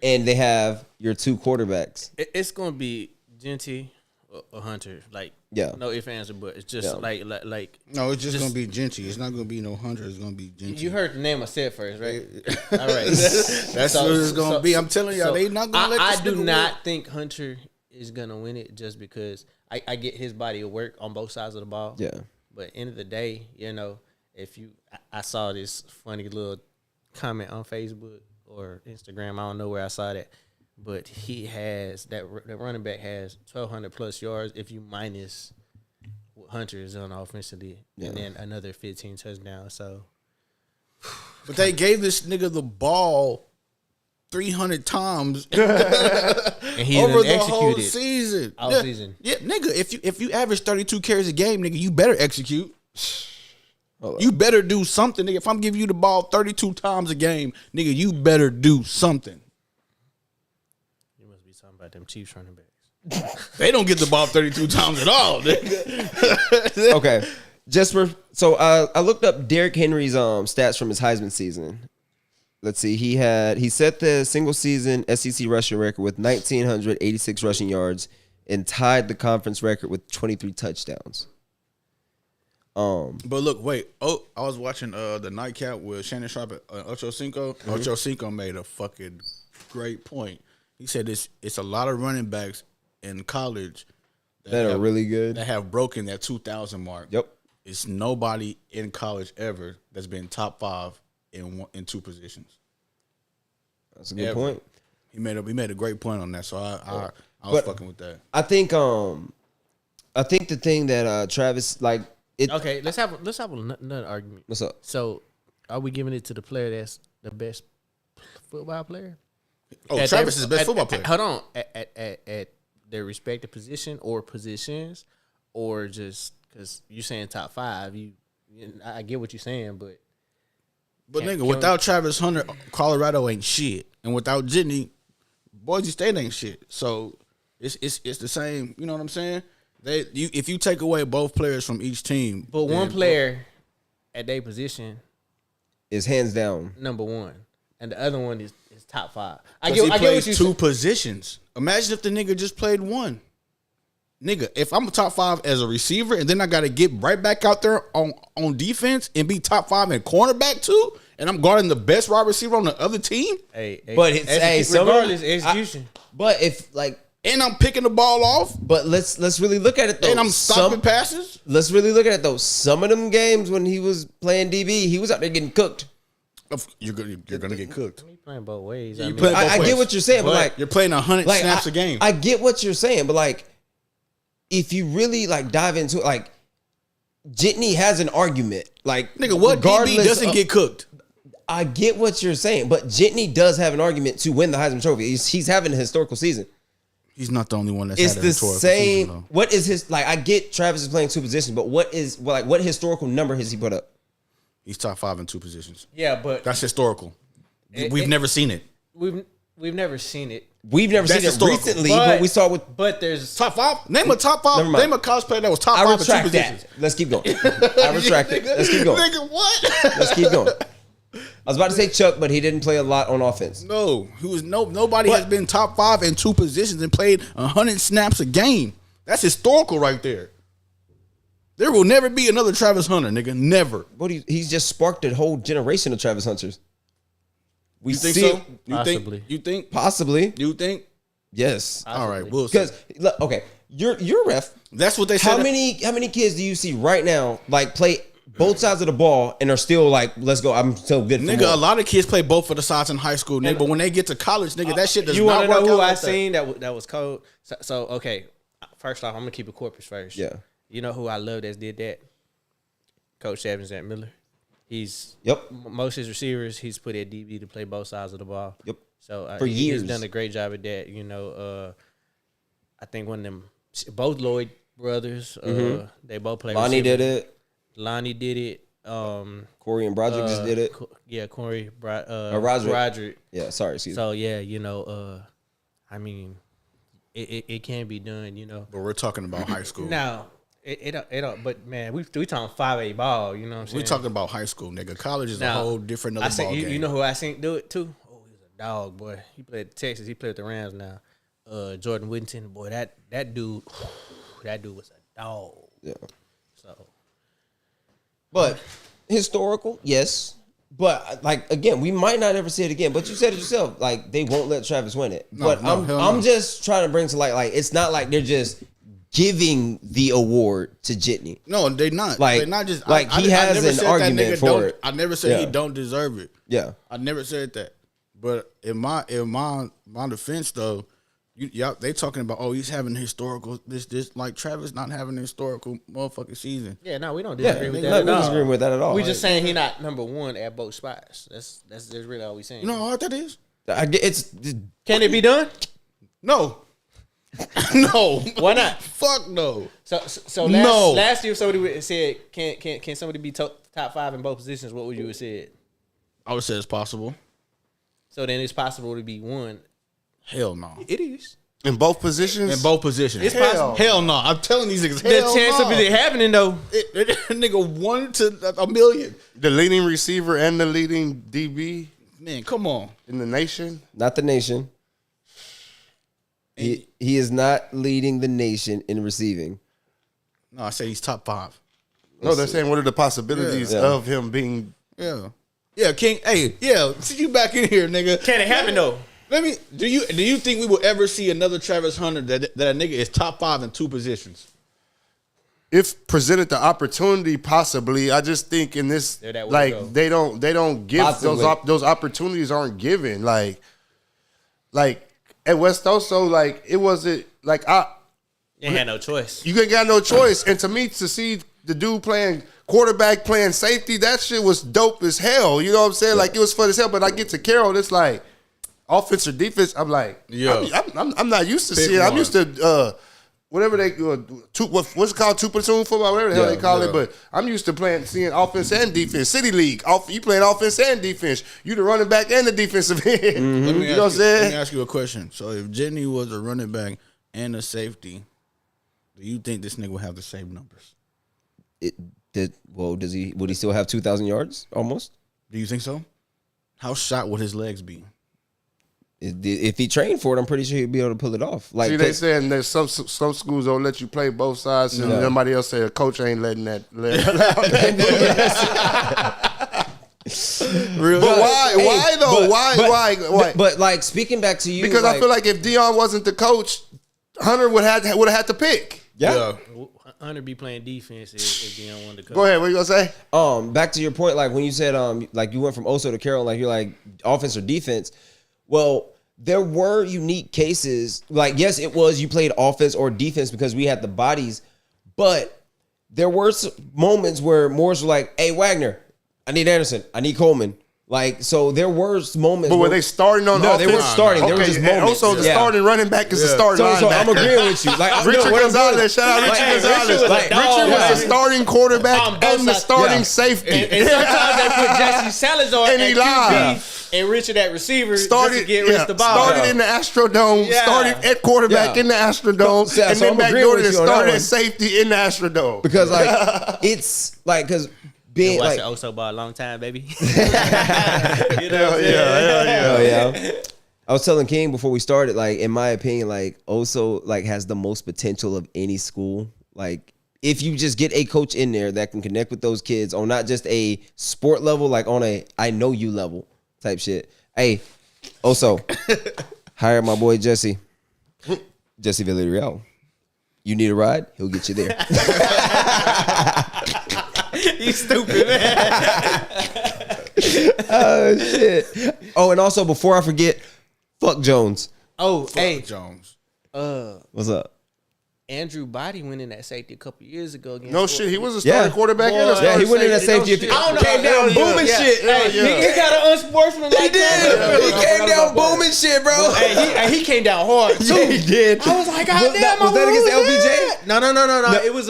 And they have your 2 quarterbacks. It's gonna be Genty or Hunter. No ifs, ands, or buts. It's just like. No, it's just gonna be Genty. It's not gonna be no Hunter. It's gonna be Genty. You heard the name I said first, right? All right. That's what it's gonna be. I'm telling y'all, they not gonna let this I do nigga not win. think Hunter is gonna win it just because I get his body of work on both sides of the ball. Yeah. But end of the day, I saw this funny little comment on Facebook or Instagram. I don't know where I saw that, but he has that running back has 1,200 plus yards if you minus what Hunter is on offensively, and then another 15 touchdowns. So, but they gave this nigga the ball 300 times and he over didn't the whole execute it season. all Yeah. season. Yeah, nigga, if you average 32 carries a game, nigga, you better execute. You better do something, nigga. If I'm giving you the ball 32 times a game, nigga, you better do something. You must be talking about them Chiefs running backs. They don't get the ball 32 times at all, nigga. Okay. I looked up Derrick Henry's stats from his Heisman season. Let's see. He set the single season SEC rushing record with 1,986 rushing yards and tied the conference record with 23 touchdowns. But look, wait. Oh, I was watching the nightcap with Shannon Sharp at Ocho Cinco. Mm-hmm. Ocho Cinco made a fucking great point. He said it's a lot of running backs in college that are really good. That have broken that 2,000 mark. Yep. It's nobody in college ever that's been top 5 in 2 positions. That's a good point. He made a great point on that, so I was fucking with that. I think the thing that Travis like it. Okay, let's have another argument. What's up? So, are we giving it to the player that's the best football player? Oh, Travis is the best football player. Hold on, at their respective position or positions, or just because you saying top 5, I get what you're saying, but nigga, without Travis Hunter, Colorado ain't shit, and without Jitney, Boise State ain't shit. So it's the same. You know what I'm saying? If you take away both players from each team, but one player at their position is hands down number 1, and the other one is top 5. I get what you 2 positions. Imagine if the nigga just played 1. Nigga, if I'm a top 5 as a receiver and then I got to get right back out there on defense and be top 5 in cornerback too, and I'm guarding the best wide receiver on the other team. But it's regardless execution. But if like, and I'm picking the ball off. But let's really look at it though. And I'm stopping passes. Let's really look at it though. Some of them games when he was playing DB, he was out there getting cooked. You're gonna get cooked. You're playing both ways. I get what you're saying, but like you're playing 100 snaps a game. I get what you're saying, but like, if you really like dive into it, like, Jitney has an argument. Like, nigga, what DB doesn't get cooked? I get what you're saying, but Jitney does have an argument to win the Heisman Trophy. He's having a historical season. He's not the only one that's it's had the historical same. Season, what is his like? I get Travis is playing 2 positions, but what historical number has he put up? He's top 5 in 2 positions. Yeah, but that's historical. We've never seen it. We've never seen it. We've never seen it recently, but we saw with. But there's top 5. Name a top 5. Name a college player that was top 5 in 2 positions. Let's keep going. I retract it. Let's keep going. Nigga, what? Let's keep going. I was about to say Chuck, but he didn't play a lot on offense. No, nobody has been top 5 in 2 positions and played 100 snaps a game. That's historical right there. There will never be another Travis Hunter, nigga. Never. But he's just sparked a whole generation of Travis Hunters. You think so? Possibly. You think? Possibly. You think? Yes. Possibly. All right, we'll see. Because okay, you're ref. That's what they said. How many kids do you see right now like play both sides of the ball and are still like, let's go, I'm so good for nigga, more. a lot of kids play both of the sides in high school, nigga, but when they get to college, nigga, that shit does not work out. You want to know who I like seen that was cold? So, okay, first off, I'm going to keep it corpus first. Yeah. You know who I love that did that? Coach Evans at Miller. Most of his receivers, he's put at DB to play both sides of the ball. Yep. So for years. He's done a great job at that. You know, I think one of them, both Lloyd brothers, they both play Lonnie receivers. did it. Lonnie did it. Corey and Broderick just did it. Corey, Roderick. Roderick. Yeah, sorry, excuse me. So yeah, you know, I mean, it can be done, you know. But we're talking about high school. Now, it don't. But man, we talking 5A ball. You know what I'm saying? We talking about high school, nigga. College is a whole different other ball game. You know who I seen do it too? Oh, he was a dog, boy. He played at Texas. He played with the Rams now. Jordan Whittington, boy, that dude was a dog. Yeah. So. But historical, yes. But like again, we might not ever see it again. But you said it yourself, like they won't let Travis win it. But I'm just trying to bring to like it's not like they're just giving the award to Jitney. No, they're not. Like they're not just like he has an argument for it. I never said he don't deserve it. Yeah, I never said that. But in my defense though, they talking about he's having historical this like Travis not having a historical motherfucking season. Yeah, no, we don't disagree with that. We don't disagree with that at all. We just saying he not number 1 at both spots. That's really all we saying. You know how hard that is? Can it be done? No. No. Why not? Fuck no. So last year somebody said can somebody be top 5 in both positions? What would you have said? I would say it's possible. So then it's possible to be 1. Hell no. It is. In both positions? In both positions. It's possible. Hell no. I'm telling these niggas, The chance of it happening, though. Nigga 1 to a million. The leading receiver and the leading DB? Man, come on. In the nation? Not the nation. He is not leading the nation in receiving. No, I say he's top 5. No, they're saying what are the possibilities of him being... Yeah. Yeah, King. Hey, yeah, see you back in here, nigga. Can it happen, though? Do you think we will ever see another Travis Hunter that a nigga is top 5 in 2 positions? If presented the opportunity, possibly. I just think in this, like they don't give those opportunities aren't given. Like at West Oso, like it wasn't like you had no choice. You ain't got no choice. And to me, to see the dude playing quarterback, playing safety, that shit was dope as hell. You know what I'm saying? Like it was fun as hell. But I get to Carroll, it's like offense or defense. I'm like, I'm not used to seeing. I'm used to. Whatever they what's it called, 2 platoon football, whatever the hell they call it. But I'm used to seeing offense and defense. City League, you playing offense and defense. You the running back and the defensive end. Mm-hmm. You know what I'm saying? Let me ask you a question. So if Jitney was a running back and a safety, do you think this nigga would have the same numbers? Would he still have 2,000 yards almost? Do you think so? How shot would his legs be? If he trained for it, I'm pretty sure he'd be able to pull it off. Like, see, they saying that some schools don't let you play both sides, and somebody else say a coach ain't letting that. Real. But why though? Why? But like speaking back to you, because I feel like if Dion wasn't the coach, Hunter would have had to pick. Yeah. Hunter be playing defense if Dion wanted to coach. Go ahead. What you gonna say? Back to your point, like when you said like you went from Oso to Carroll, like you're like offense or defense. Well, there were unique cases. Like, yes, it was you played offense or defense because we had the bodies, but there were moments where Morris was like, "Hey, Wagner, I need Anderson, I need Coleman." Like, so there were moments. But were they starting on? No, offense? they weren't starting. Okay. There were just And moments. also, the starting running back is the starting linebacker. So I'm agreeing with you. Like, Richard Gonzalez, shout out Richard Gonzalez. Richard was the starting quarterback and the starting safety. And sometimes they put Jesse Salazar And at he QB lied. and Richard at receiver just to get rid of the ball. Started in the Astrodome, started at quarterback in the Astrodome, So and then I'm back agreeing door with to you on started that at safety in the Astrodome. because like it's like because being Watched like the Oso ball a long time, baby. Hell yeah. I was telling King before we started, like in my opinion, like Oso like has the most potential of any school. Like if you just get a coach in there that can connect with those kids on not just a sport level, like on a I know you level type shit. Hey, Oso, hire my boy Jesse Villarreal. You need a ride? He'll get you there. You stupid, man. Oh shit. Oh, and also before I forget, fuck Jones. Oh, hey, Jones. What's up? Andrew Body went in that safety a couple years ago. Against No shit, he was a starting quarterback and a Yeah, starting he went in that safety. No shit. I don't know. Came down booming shit. He got an unsportsmanlike. He did. He came down booming shit, bro. Hey, he came down hard too. Yeah, he did. I was like, God damn, was that against LBJ? No. It was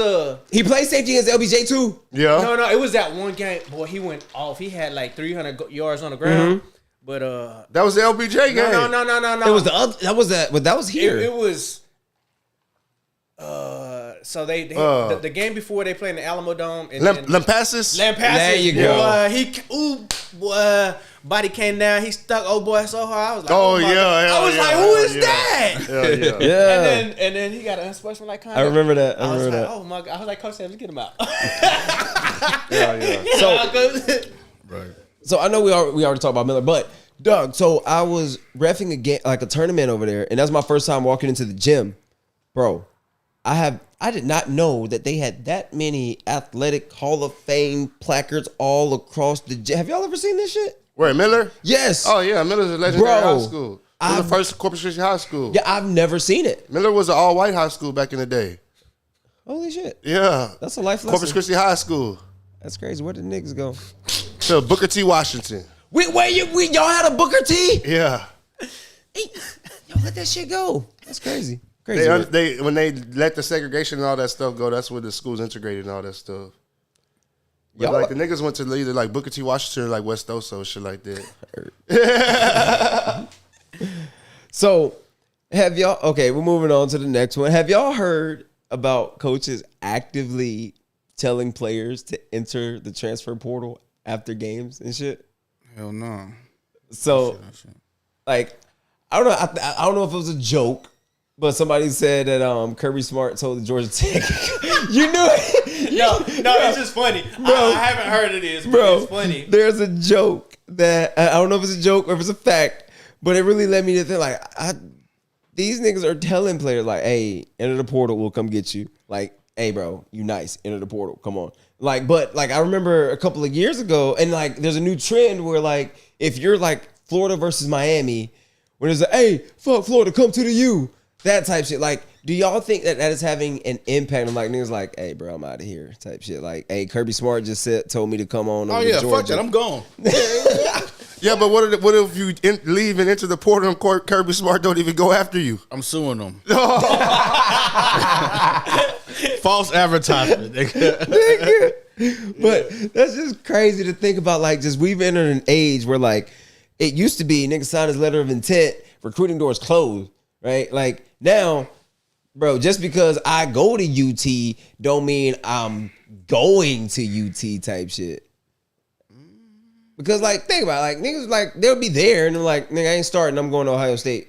He played safety against LBJ too. Yeah. No. It was that one game. Boy, he went off. He had like 300 yards on the ground. But That was the LBJ game. No. It was the other. That was here. It was. So the game before they played in the Alamo Dome and Lampasas. There you go. Boy, Body came down. He stuck old boy so hard. I was like, I was like, who is that? Yeah. And then he got an unsportsmanlike conduct. I remember that. I was like, oh my god! I was like, Coach Sam, let's get him out. So I know we already talked about Miller, but Doug. So I was reffing a game, like a tournament over there, and that's my first time walking into the gym, bro. I did not know that they had that many athletic Hall of Fame placards all across the gym. Have y'all ever seen this shit? Where, Miller? Yes. Oh, yeah. Miller's a legendary high school. It was the first Corpus Christi high school. Yeah, I've never seen it. Miller was an all-white high school back in the day. Holy shit. Yeah. That's a life lesson. Corpus Christi High School. That's crazy. Where did the niggas go? To Booker T. Washington. Y'all had a Booker T? Yeah. Hey, y'all let that shit go. That's crazy. Crazy. When they let the segregation and all that stuff go, that's where the schools integrated and all that stuff. But like the niggas went to either like Booker T. Washington or like West Oso, shit like that. So, have y'all? Okay, we're moving on to the next one. Have y'all heard about coaches actively telling players to enter the transfer portal after games and shit? Hell no. So, like, I don't know. I don't know if it was a joke. But somebody said that Kirby Smart told the Georgia Tech. You knew it. No, it's just funny. Bro, I haven't heard of this, but it's funny. There's a joke that I don't know if it's a joke or if it's a fact, But it really led me to think like these niggas are telling players like, hey, enter the portal, we'll come get you. Like, hey, bro, you nice, enter the portal, come on. Like, but like I remember a couple of years ago, and like there's a new trend where like if you're like Florida versus Miami, where there's a hey, fuck Florida, come to the U, that type shit. Like, do y'all think that is having an impact on like niggas like, hey, bro, I'm out of here type shit? Like, hey, Kirby Smart just told me to come on. Oh yeah, fuck that, I'm gone. Yeah, but what if you leave and enter the portal and Kirby Smart don't even go after you? I'm suing them. False advertisement. Nigga. But that's just crazy to think about. Like, just we've entered an age where like it used to be nigga sign his letter of intent, recruiting doors closed, right? Like now, bro, just because I go to UT don't mean I'm going to UT type shit. Because like think about it, like niggas like they'll be there and they're like, nigga, I ain't starting, I'm going to Ohio State.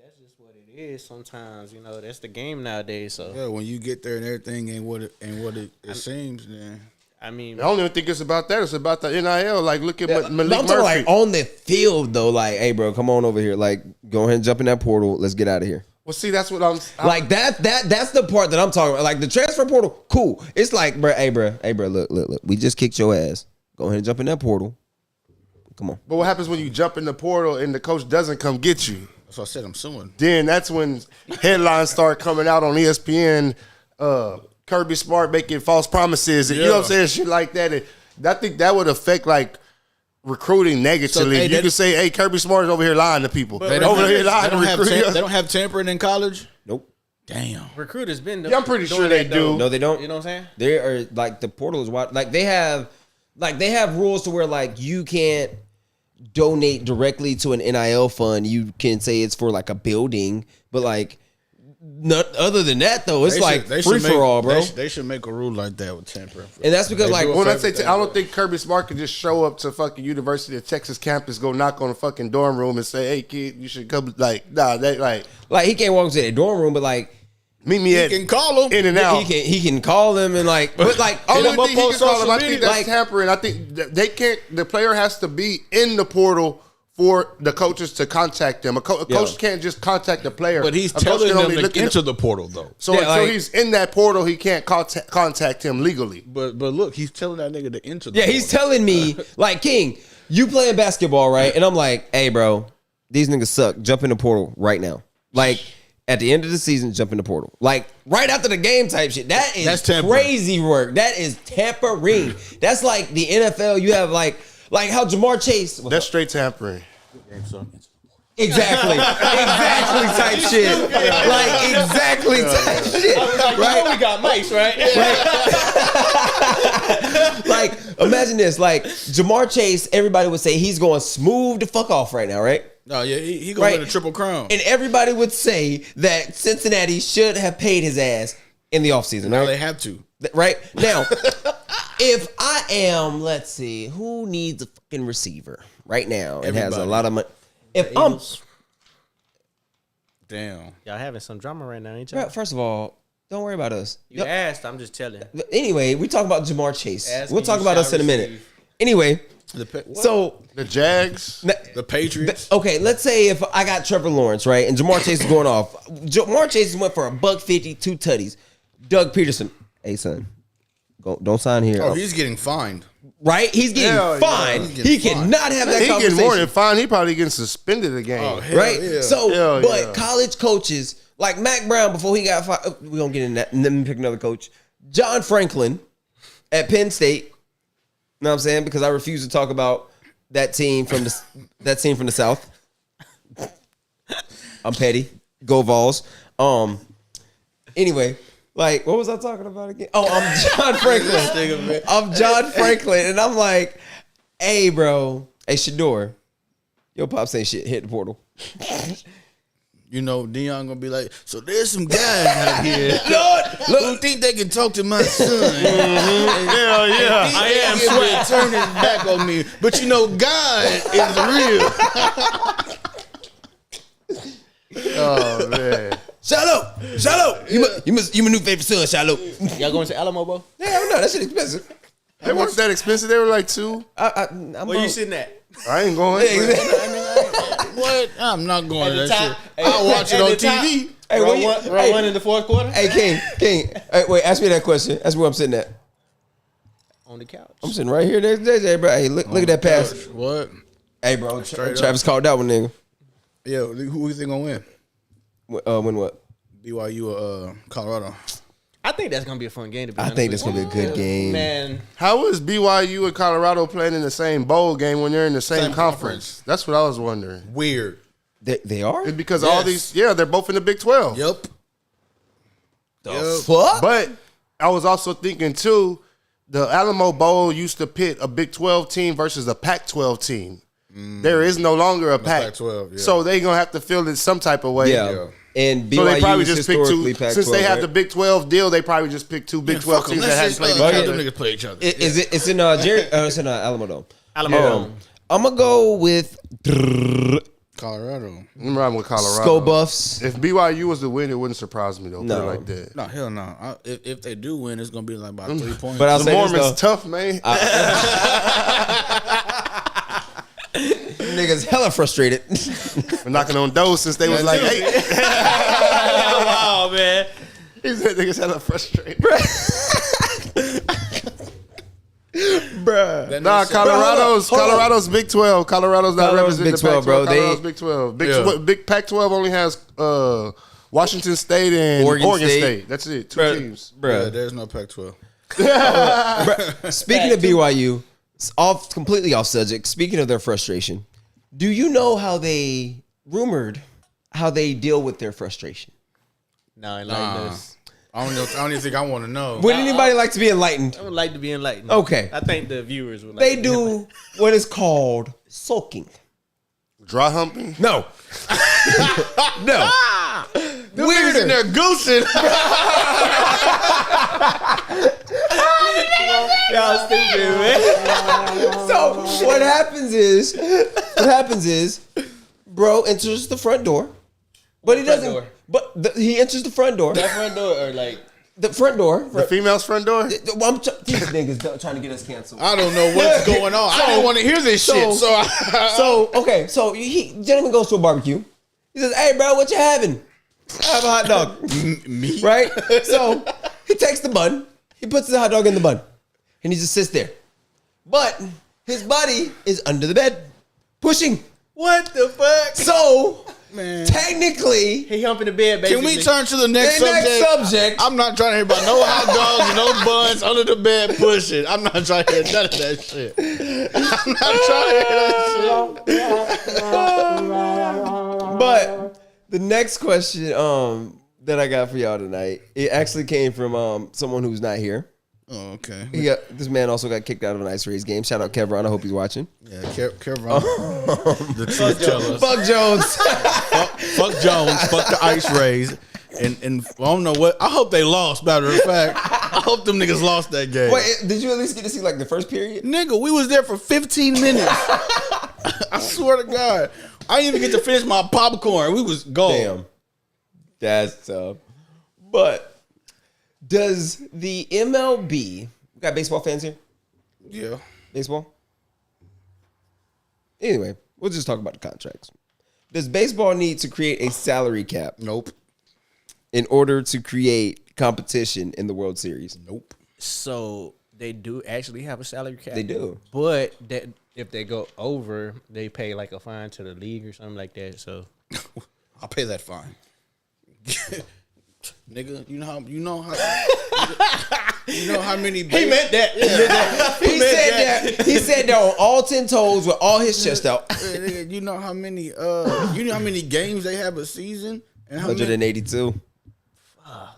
That's just what it is sometimes, you know, that's the game nowadays. So yeah, when you get there and everything ain't what it seems, then I mean I don't even think it's about that. It's about the NIL. Like, look at Malik I'm Murphy. talking like on the field though, like, hey bro, come on over here. Like, go ahead and jump in that portal. Let's get out of here. Well, see, that's what I'm like that's the part that I'm talking about. Like the transfer portal, cool. It's like, bro, hey bro, look. We just kicked your ass. Go ahead and jump in that portal. Come on. But what happens when you jump in the portal and the coach doesn't come get you? that's what I said, I'm suing. Then that's when headlines start coming out on ESPN. Kirby Smart making false promises, and you know what I'm saying, shit like that. And I think that would affect like recruiting negatively. So, hey, you could say, "Hey, Kirby Smart is over here lying to people. They Over don't here lying to have recruiters." they don't have tampering in college? Nope. Damn. recruiters been Yeah, I'm pretty sure they do. No, they don't. You know what I'm saying? They are like the portal is wide. Like they have rules to where like you can't donate directly to an NIL fund. You can say it's for like a building, but like not other than that though, it's like free for all, bro. They should make a rule like that with tampering. And that's because like When I say, I don't think Kirby Smart could just show up to fucking University of Texas campus, go knock on a fucking dorm room and say, "Hey kid, you should come." Like, nah, they like he can't walk into the dorm room, but like meet me at. He can call them in and out. he can call them and like, but like Only him up thing he on can call social them, I think media. that's tampering. I think they can't. The player has to be in the portal for the coaches to contact them. A coach can't just contact the player. But he's A coach telling can them only to look enter the portal though. So Yeah, until like- he's in that portal, he can't contact him legally. But look, he's telling that nigga to enter the yeah, portal. he's telling me like, King, you playing basketball, right? And I'm like, hey, bro, these niggas suck. Jump in the portal right now. Like at the end of the season, jump in the portal. Like right after the game type shit. That's tampering. crazy work. That is tampering. That's like the NFL. You have like how Jamar Chase. That's straight tampering. Exactly type shit. Like exactly type shit. Right? We got mics, right? Like imagine this. Like Jamar Chase, everybody would say he's going smooth the fuck off right now, right? No, yeah, he gonna Right. win a triple crown. And everybody would say that Cincinnati should have paid his ass in the offseason, Now right? they have to. Right? Now, if I am, let's see, who needs a fucking receiver right now and has a Everybody. lot of money? If I'm, Damn. Y'all having some drama right now, ain't bro, y'all? first of all, don't worry about us. You asked, I'm just telling. Anyway, we talk about Jamar Chase. Ask We'll and talk you about shall us in a minute. receive. Anyway, What? so The Jags. The Patriots. okay, let's say if I got Trevor Lawrence, right, and Jamar Chase is going off. Jamar Chase went for $150, 2 tutties. Doug Peterson, hey son, don't sign here. Oh, he's getting fined. Right? He's getting Hell yeah. fined. He's getting He fined. cannot have that He conversation. getting more than fine. He probably getting suspended a game. Oh, hell right? yeah. So, Hell but yeah. college coaches, like Mac Brown before he got fired, we're going to get in that, and then pick another coach. John Franklin at Penn State, you know what I'm saying? Because I refuse to talk about that team from the South. I'm petty. Go Vols. Anyway, like, what was I talking about again? Oh, I'm John Franklin. I'm John Franklin, and I'm like, hey, bro. Hey, Shador. Yo, Pops ain't shit. Hit the portal. You know, Deion gonna be like, so there's some guys out here who think they can talk to my son. Hell yeah. I am sweat. Turn his back on me. But you know, God is real. Oh man. Shiloh. You my new favorite son, Shiloh. Y'all going to Alamo, bro? Yeah, no, that shit expensive. They weren't that expensive. They were like $2. I'm Where you sitting at? I ain't going. What? I'm not going to At the that top- shit. I'll watch it at on the top- TV. Hey, Round one in the fourth quarter. Hey, King. Hey, wait, ask me that question. That's where I'm sitting at. On the couch. I'm sitting right here. There's JJ, bro. Hey, look at that pass. What? Hey, bro. Straight Travis called that one, nigga. Yeah, who you think gonna win? Win what? BYU or Colorado? I think that's gonna be a fun game. To be I honest think with that's gonna be a good game. Man, How is BYU and Colorado playing in the same bowl game when they're in the same conference? That's what I was wondering. Weird. They are? It's because all these, they're both in the Big 12. Yep. Fuck? But I was also thinking too, the Alamo Bowl used to pit a Big 12 team versus a Pac-12 team. There is no longer a Pac-12, yeah. so they're gonna have to feel it some type of way. Yeah. And So they BYU probably is just pick historically two. Pac-12, Since they have right? the Big 12 deal, they probably just pick two Big 12 teams that hadn't played each Them other. niggas play each other. It's in it's in Alamo Dome. Alamo Dome. I'm gonna go with Colorado. I'm riding with Colorado. Skull Buffs. If BYU was to win, it wouldn't surprise me though. Put it No. like that. No, hell no. If they do win, it's gonna be like about 3 points. But I'll The say this, Mormons though. tough, man. Niggas hella frustrated. Been knocking on doors since they was like, hey. wow, man. He said niggas hella frustrated. Bruh. Nah, Colorado's Hold on. Colorado's Big 12. Colorado's not Colorado's representing Big 12, the Pac-12. bro. Colorado's Big 12. Big Pac-12 only has Washington State and Oregon Oregon State. State. That's it. Two Bruh. teams. yeah, Bruh. there's no Pac-12. Speaking of BYU, completely off subject. Speaking of their frustration, do you know how they deal with their frustration? No, I like this. I don't even think I want to know. Would anybody like to be enlightened? I would like to be enlightened. Okay. I think the viewers would like They to be do what is called sulking. Dry humping. No. No. Niggas in there goosing. Y'all stupid, man. So what happens is, bro enters the front door, but he Front doesn't. door? But he enters the front door. That front door or like The front door. The female's front door. These niggas trying to get us canceled. I don't know what's going on. I didn't want to hear this shit. So Gentleman goes to a barbecue. He says, "Hey, bro, what you having?" I have a hot dog. me. Right? So he takes the bun. He puts the hot dog in the bun, and he just sits there. But his buddy is under the bed, pushing. what the fuck? So Man. technically, He humping the bed, Can basically. we turn to the next the next subject? subject. I'm not trying to hear about no hot dogs, no buns under the bed pushing. I'm not trying to hear none of that shit. I'm not trying to hear that shit. But the next question that I got for y'all tonight, it actually came from someone who's not here. Oh, okay. This man also got kicked out of an Ice Rays game. Shout out Kevron. I hope he's watching. Yeah, Kevron. The truth teller. Fuck Jones. Fuck Jones. Fuck the Ice Rays. And I don't know what. I hope they lost, matter of fact. I hope them niggas lost that game. Wait, did you at least get to see like the first period? Nigga, we was there for 15 minutes. I swear to God. I didn't even get to finish my popcorn. We was gone. Damn. That's tough. But does the MLB, we got baseball fans here? Yeah. Baseball? Anyway, we'll just talk about the contracts. Does baseball need to create a salary cap Nope. in order to create competition in the World Series? Nope. So they do actually have a salary cap. They do. But that if they go over, they pay like a fine to the league or something like that. So I'll pay that fine. Nigga, you know how many he meant that. He said that on all 10 toes with all his chest out. Nigga, you know how many games they have a season and how many 182.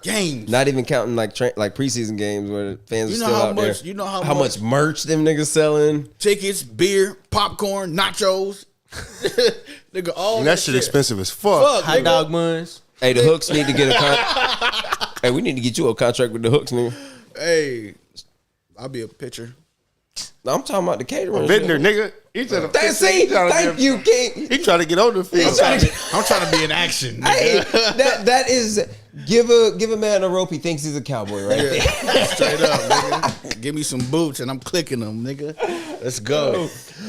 games. Not even counting like preseason games where the fans You are know still how out much- there. you know how much much- merch them niggas selling. Tickets, beer, popcorn, nachos. Nigga, all And that shit expensive as fuck. Fuck, Hot nigga. dog buns. Hey, the Hooks need to get a contract. Hey, we need to get you a contract with the Hooks, nigga. Hey, I'll be a pitcher. No, I'm talking about the catering. Vintner, nigga. Thank you, King. He trying to get on the field. I'm trying to be in action. Hey, that is give a man a rope. He thinks he's a cowboy, right? Yeah. Straight up, nigga. Give me some boots and I'm clicking them, nigga. Let's go.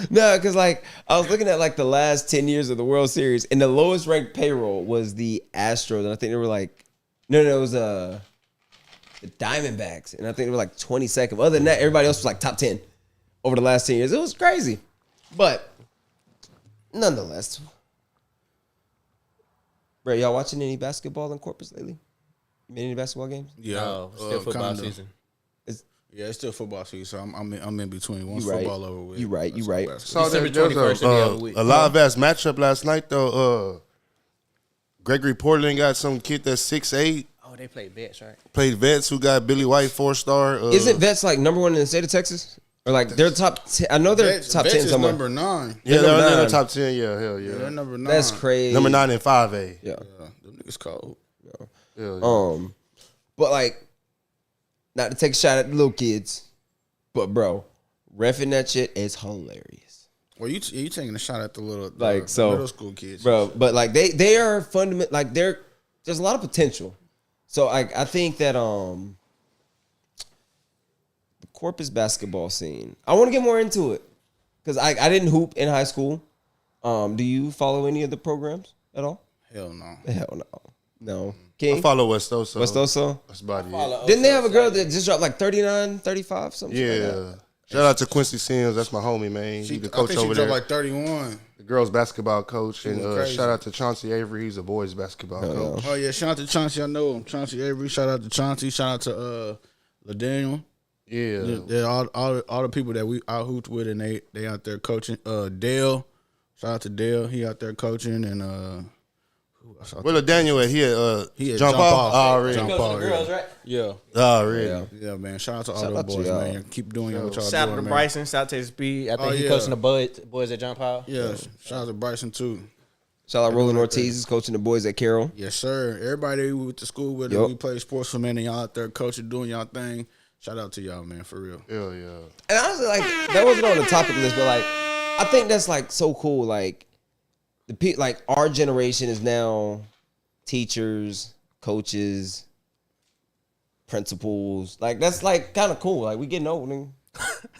No, because like I was looking at like the last 10 years of the World Series, and the lowest ranked payroll was the Astros, and I think they were like, no, it was the Diamondbacks, and I think they were like 22nd. Other than that, everybody else was like top 10 over the last 10 years. It was crazy, but nonetheless, bro, y'all watching any basketball in Corpus lately? You been any basketball games? Yeah, No, still football kinda. season. Yeah, it's still football season, so I'm in between. Once You right. football over with. You right. So December there 21st was of the other week. a live ass matchup last night though. Gregory Portland got some kid that's 6'8", Oh, they played Vets, right? played Vets who got Billy White 4-star. Isn't Vets like number one in the state of Texas? Or like they're top 10? I know they're top 10 is somewhere. number 9. Yeah, number they're in 9. the top 10. Yeah, hell yeah. They're number 9. That's crazy. Number 9 in 5A. Yeah. Them niggas cold. Hell yeah. But like, not to take a shot at the little kids, but bro, reffing that shit is hilarious. Well, you taking a shot at the little Like, so, middle school kids, bro. But like they are fundamental. Like there's a lot of potential. So I think that the Corpus basketball scene. I want to get more into it because I didn't hoop in high school. Do you follow any of the programs at all? Hell no. Hell no. No. I King? follow West Oso. West Oso? That's about it. Didn't they have a girl that just dropped like 39, 35, something like that? Yeah. Shout out to Quincy Sims. That's my homie, man. He's the I coach think she over dropped there. like 31. The girls basketball coach. And went crazy. shout out to Chauncey Avery. He's a boys basketball coach. Oh yeah, shout out to Chauncey. I know him. Chauncey Avery. Shout out to Chauncey. Shout out to LaDaniel. Yeah. They're all the people that I hooped with, and they out there coaching. Dale. Shout out to Dale. He out there coaching, and who else out Where there? Daniel at? He He at at Jump Off? Already. Jump Off, girls, yeah. right? Yeah. Already. Yeah, man. Shout out to all Shout those out to boys, y'all. man. Keep doing what y'all Shout out doing, to man. Bryson. Shout out to Speed. I think he yeah. coaching the boys at Jump Hall. Yeah. Shout out to Bryson too. Shout out Roland Ortiz is coaching the boys at Carroll. Yes, sir. Everybody we went to school with, Yup. we played sports for, man, and y'all out there coaching, doing y'all thing. Shout out to y'all, man, for real. Hell yeah. And honestly, like that wasn't on the topic list, but like I think that's like so cool. Like like our generation is now teachers, coaches, principals. Like that's like kind of cool. Like we getting old, nigga.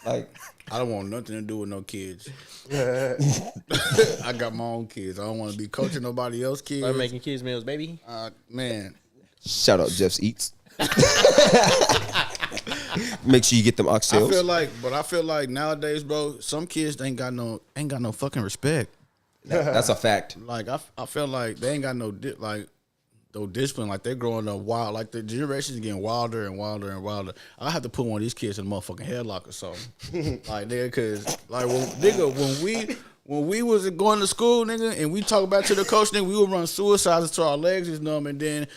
Like I don't want nothing to do with no kids. I got my own kids. I don't want to be coaching nobody else's kids. Start making kids meals, baby. Man. shout out Jeff's Eats. Make sure you get them oxtails. I feel like nowadays, bro, some kids ain't got no fucking respect. That's a fact. Like I feel like they ain't got no discipline. Like they're growing up wild. Like the generation's getting wilder and wilder and wilder. I have to put one of these kids in a motherfucking headlock or something. Like nigga, cause like when we was going to school, nigga, and we talk back to the coach, nigga, we would run suicides until our legs is numb, and then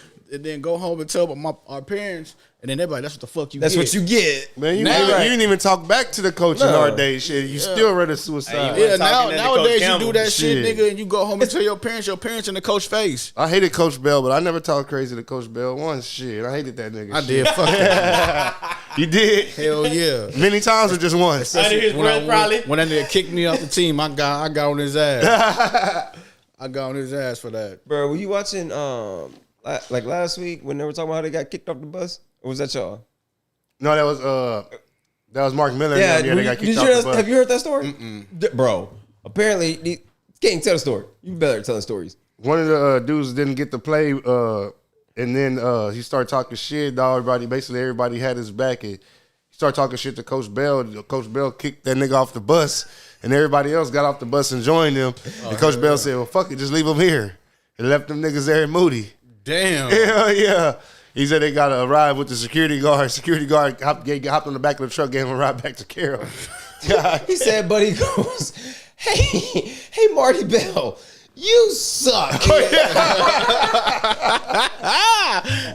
go home and tell our parents, and then everybody, that's what the fuck you That's get. what you get. Man, you Now- didn't even talk back to the coach in No. our day. Shit, you still read a suicide. Yeah, Talking to nowadays Coach you Campbell. do that shit, Shit. nigga, and you go home and tell your parents in the coach face. I hated Coach Bell, but I never talked crazy to Coach Bell once. Shit, I hated that nigga. I shit. did, fuck it. You did? Hell yeah. Many times or just once? Under his breath, probably. When that nigga kicked me off the team, I got on his ass. I got on his ass for that. Bro, were you watching like last week when they were talking about how they got kicked off the bus? Or was that y'all? No, that was Mark Miller. Yeah, they got kicked off the bus. Have you heard that story? Bro, apparently, can't tell the story. You better tell the stories. One of the dudes didn't get to play, and then he started talking shit. Everybody had his back. And he started talking shit to Coach Bell. Coach Bell kicked that nigga off the bus, and everybody else got off the bus and joined him. And Coach Bell said, "Well, fuck it, just leave him here." And left them niggas there in Moody. Damn. Hell yeah. He said they got to arrive with the security guard. Security guard hopped on the back of the truck, gave him a ride back to Carroll. He said, but he goes, hey, Marty Bell, you suck.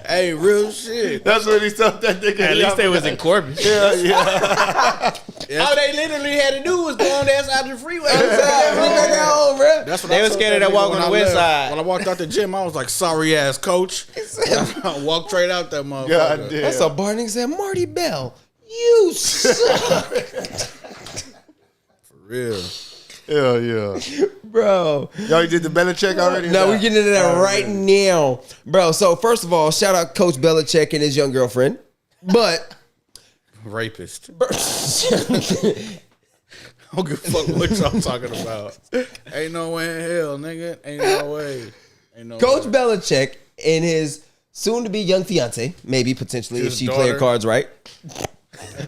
Hey, real shit. That's what he told that nigga. At least they was in Corpus. Yeah. All they literally had to do was go on that side of the freeway. That's what They I was told scared of that that walk nigga on when the I west left. side. When I walked out the gym, I was like, sorry ass coach. I walked straight out that motherfucker. God damn. That's a bar nigga said, Marty Bell, you suck. real. Hell yeah. Bro. Y'all did the Belichick already? No, we getting into that right now. Bro, so first of all, shout out Coach Belichick and his young girlfriend. But rapist. I don't give a fuck what y'all talking about. Ain't no way in hell, nigga. Ain't no way. Ain't no Coach way. Belichick and his soon-to-be young fiance, maybe potentially His if she daughter. played cards right,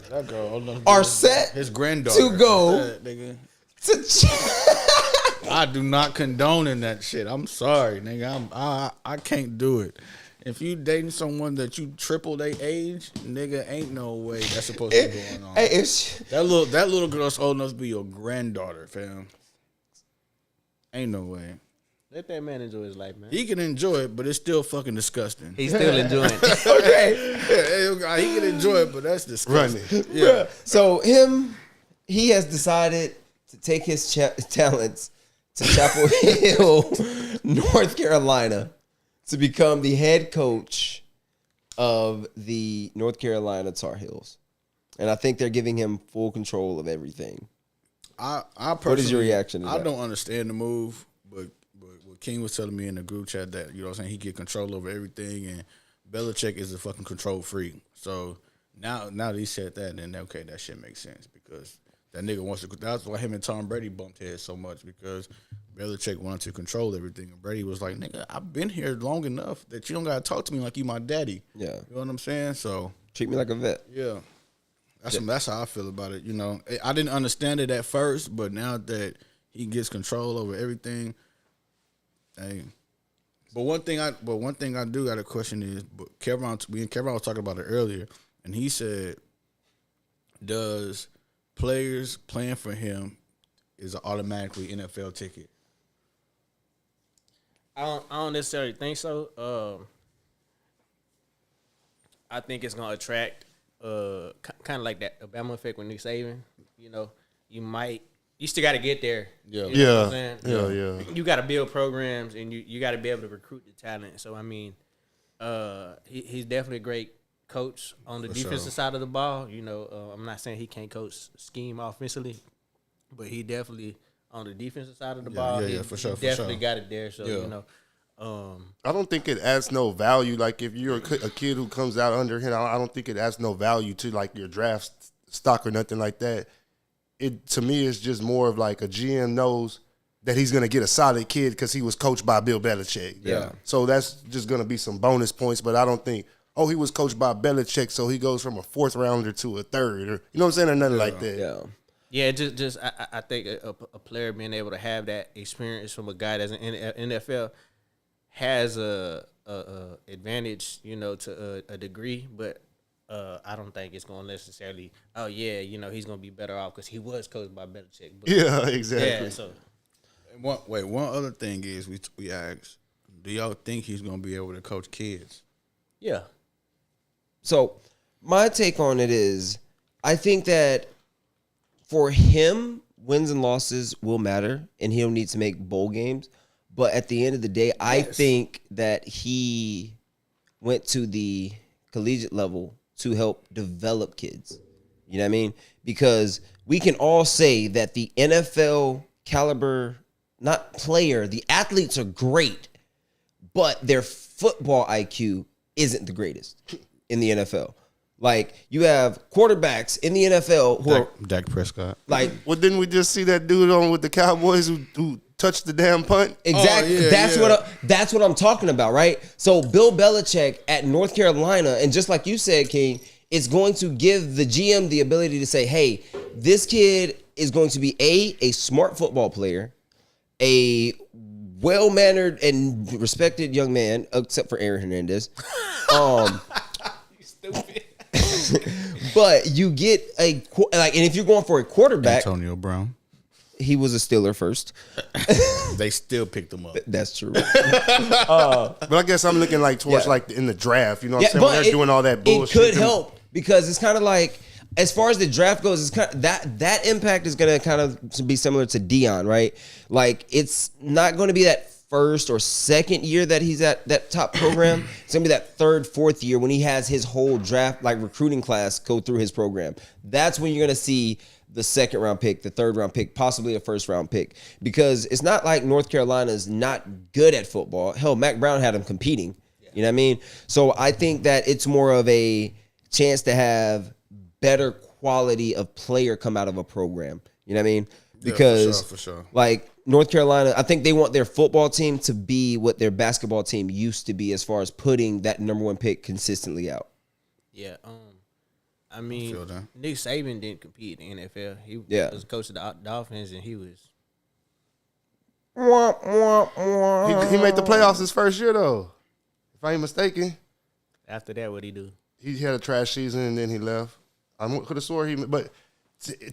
That girl, are set his granddaughter to go That, nigga. to I do not condone in that shit. I'm sorry, nigga. I can't do it. If you dating someone that you triple their age, nigga, ain't no way that's supposed to be going on. Hey, if That little girl's old enough to be your granddaughter, fam. Ain't no way. Let that man enjoy his life, man. He can enjoy it, but it's still fucking disgusting. He's still enjoying it. okay, Yeah, he can enjoy it, but that's disgusting. Running. Yeah. so he has decided to take his talents to Chapel Hill, North Carolina, to become the head coach of the North Carolina Tar Heels. And I think they're giving him full control of everything. I personally, What is your reaction to I that? don't understand the move, but what King was telling me in the group chat that, you know what I'm saying, he get control over everything, and Belichick is a fucking control freak. So now that he said that, then okay, that shit makes sense, because that nigga wants to. That's why him and Tom Brady bumped heads so much, because Belichick wanted to control everything, and Brady was like, "Nigga, I've been here long enough that you don't gotta talk to me like you my daddy." Yeah. You know what I'm saying? So Treat me like a vet. yeah, that's how I feel about it. You know, I didn't understand it at first, but now that he gets control over everything, hey. But one thing I do got a question is, but me and Kevin was talking about it earlier, and he said, does players playing for him is an automatically NFL ticket? I don't necessarily think so. I think it's gonna attract kind of like that Obama effect when Nick Saban. You know, you still got to get there. Yeah. You know what I'm saying? Yeah. You got to build programs, and you got to be able to recruit the talent. So I mean, he's definitely a great coach on the defensive side of the ball. You know, I'm not saying he can't coach scheme offensively, but he definitely on the defensive side of the ball. Yeah, for sure. He definitely got it there. So you know. I don't think it adds no value. Like, if you're a kid who comes out under him, I don't think it adds no value to, like, your draft stock or nothing like that. It, to me, is just more of like a GM knows that he's going to get a solid kid because he was coached by Bill Belichick. Yeah. So that's just going to be some bonus points, but I don't think, he was coached by Belichick, so he goes from a fourth rounder to a third, or, you know what I'm saying, or nothing like that. Yeah. Yeah, just I think a player being able to have that experience from a guy that's in NFL has a advantage, you know, to a degree, but I don't think it's going to necessarily. Oh yeah, you know, he's going to be better off because he was coached by Belichick. But, Yeah, exactly. Yeah, so One other thing is we asked, do y'all think he's gonna be able to coach kids? yeah, So my take on it is, I think that for him, wins and losses will matter, and he'll need to make bowl games. But at the end of the day, I think that he went to the collegiate level to help develop kids. You know what I mean? Because we can all say that the NFL caliber, not player, the athletes are great, but their football IQ isn't the greatest in the NFL. Like, you have quarterbacks in the NFL who are Dak Prescott. like, Well, didn't we just see that dude on with the Cowboys who touched the damn punt? exactly. Oh, yeah, That's what I'm talking about, right? So Bill Belichick at North Carolina, and just like you said, King, it's going to give the GM the ability to say, hey, this kid is going to be a smart football player, a well-mannered and respected young man, except for Aaron Hernandez. you stupid. But you get and if you're going for a quarterback, Antonio Brown. he was a Steeler first. They still picked him up. That's true. But I guess I'm looking like towards like in the draft, you know what I'm saying? When they're doing all that bullshit. It could help because it's kind of like, as far as the draft goes, it's kind of, that impact is going to kind of be similar to Dion, right? Like, it's not going to be that first or second year that he's at that top program. It's going to be that third, fourth year when he has his whole draft, like recruiting class, go through his program. That's when you're going to see the 2nd round pick, the 3rd round pick, possibly a 1st round pick. Because it's not like North Carolina's not good at football. Hell, Mac Brown had them competing. You know what I mean? So I think that it's more of a chance to have better quality of player come out of a program. You know what I mean? Because for sure. like North Carolina, I think they want their football team to be what their basketball team used to be as far as putting that number 1 pick consistently out. Yeah. I mean, Nick Saban didn't compete in the NFL. He was coach of the Dolphins, and he was. He made the playoffs his first year though, if I ain't mistaken. After that, what'd he do? He had a trash season and then he left. I could have swore but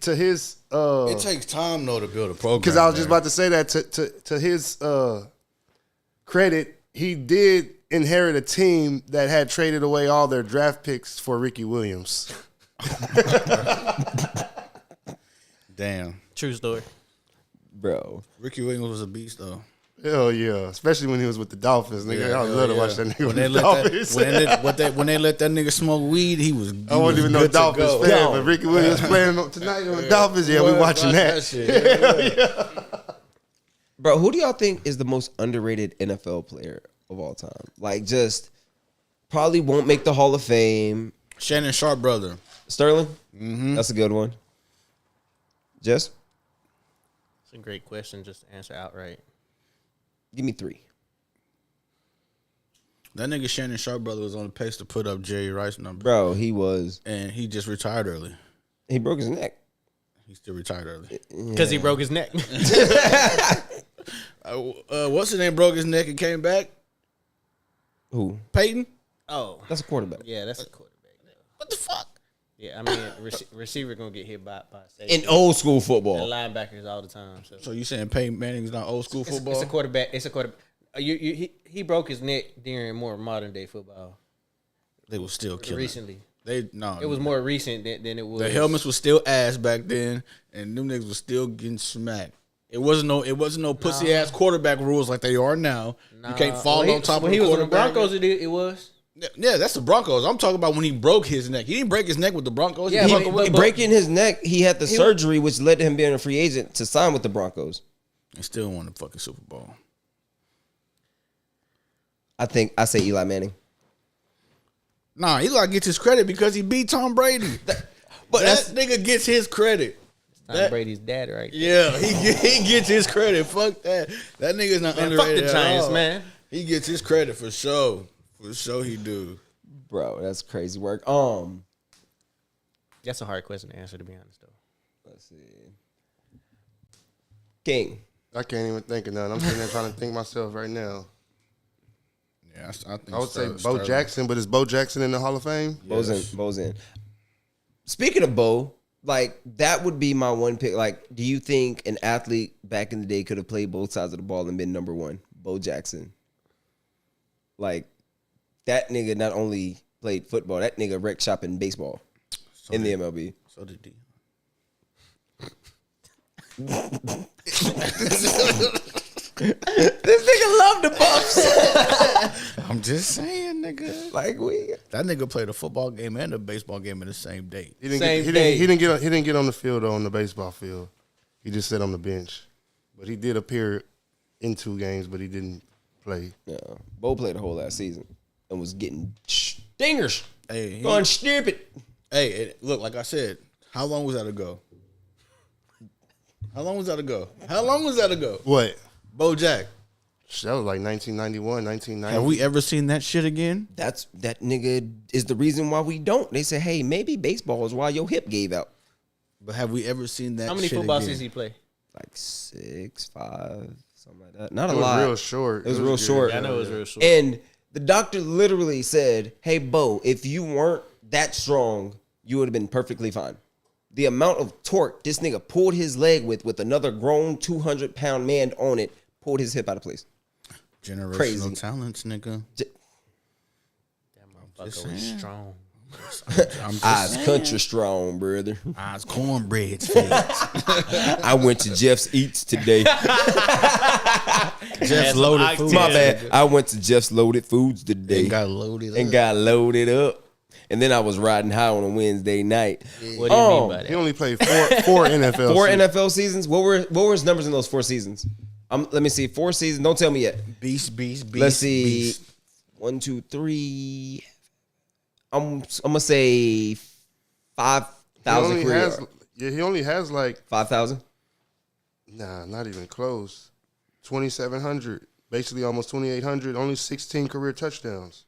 to his it takes time though to build a program. Because I was just about to say that to his credit, he did inherit a team that had traded away all their draft picks for Ricky Williams. Damn. True story. Bro. Ricky Williams was a beast though. Hell yeah, especially when he was with the Dolphins, nigga. I love to watch that nigga with the Dolphins. Dolphins. When they let that nigga smoke weed, he was. I wasn't even no Dolphins fan, but Ricky Williams playing tonight on the Dolphins. Yeah, we watching that. Shit. Bro, who do y'all think is the most underrated NFL player of all time? Like, just probably won't make the Hall of Fame. Shannon Sharp brother. Sterling? Mm-hmm. That's a good one. Jess? It's a great question just to answer outright. Give me 3. That nigga Shannon Sharp brother was on the pace to put up Jerry Rice number. Bro, he was. And he just retired early. He broke his neck. He still retired early. Because he broke his neck. What's his name broke his neck and came back? Who? Peyton? Oh. That's a quarterback. Yeah, that's a quarterback. What the fuck? Yeah, I mean, receiver going to get hit by safety. In old school football. And linebackers all the time. So you saying Peyton Manning's not old school football? It's a quarterback. He broke his neck during more modern day football. They were still killing. Recently. It was more recent than it was. The helmets was still ass back then, and them niggas was still getting smacked. It wasn't no pussy ass quarterback rules like they are now. You can't fall on top of the quarterback. When he was in the Broncos, it was. Yeah, that's the Broncos. I'm talking about when he broke his neck. He didn't break his neck with the Broncos. Yeah, breaking his neck, he had the surgery, which led to him being a free agent to sign with the Broncos. He still won the fucking Super Bowl. I say Eli Manning. Nah, Eli gets his credit because he beat Tom Brady. But that nigga gets his credit. Tom Brady's dad, right? Yeah, he gets his credit. Fuck that. That nigga's not underrated. Fuck the Giants, man. He gets his credit for sure. For sure he do. Bro, that's crazy work. That's a hard question to answer, to be honest, though. Let's see. King. I can't even think of none. I'm sitting there trying to think myself right now. Yeah, I think I would say Bo Jackson, but is Bo Jackson in the Hall of Fame? Yes. Bo's in. Speaking of Bo, like, that would be my one pick. Like, do you think an athlete back in the day could have played both sides of the ball and been number 1? Bo Jackson. Like, that nigga not only played football, that nigga wrecked shop in baseball in the MLB. So did he. This nigga love the Buffs. I'm just saying, nigga. Like, that nigga played a football game and a baseball game in the same day. He didn't get on the field or on the baseball field. He just sat on the bench. But he did appear in 2 games, but he didn't play. Yeah. Bo played the whole last season and was getting stingers. Hey, going stupid. Hey, look, like I said, how long was that ago? What? Bo Jack. That was like 1991, 1990. Have we ever seen that shit again? That nigga is the reason why we don't. They say, hey, maybe baseball is why your hip gave out. But have we ever seen that? How many football seasons he play? Like 6, 5, something like that. Not a lot. Real short. It was real short. Yeah, I know it was real short. And the doctor literally said, hey, Bo, if you weren't that strong, you would have been perfectly fine. The amount of torque this nigga pulled his leg with another grown 200-pound man on it, pulled his hip out of place. Generational Crazy talents, nigga. That motherfucker was strong. I's country strong, brother. I's cornbread's fake. I went to Jeff's Eats today. Jeff's Loaded Foods. My bad. I went to Jeff's Loaded Foods today. And got loaded up. And got loaded up. and then I was riding high on a Wednesday night. What do you mean by that? He only played four NFL. Four seasons. NFL seasons. What were his numbers in those 4 seasons? Let me see. 4 seasons. Don't tell me yet. Beast. Let's see. 1, 2, 3. I'm gonna say 5,000 career yards. He only has like 5,000. Nah, not even close. 2,700, basically almost 2,800. Only 16 career touchdowns.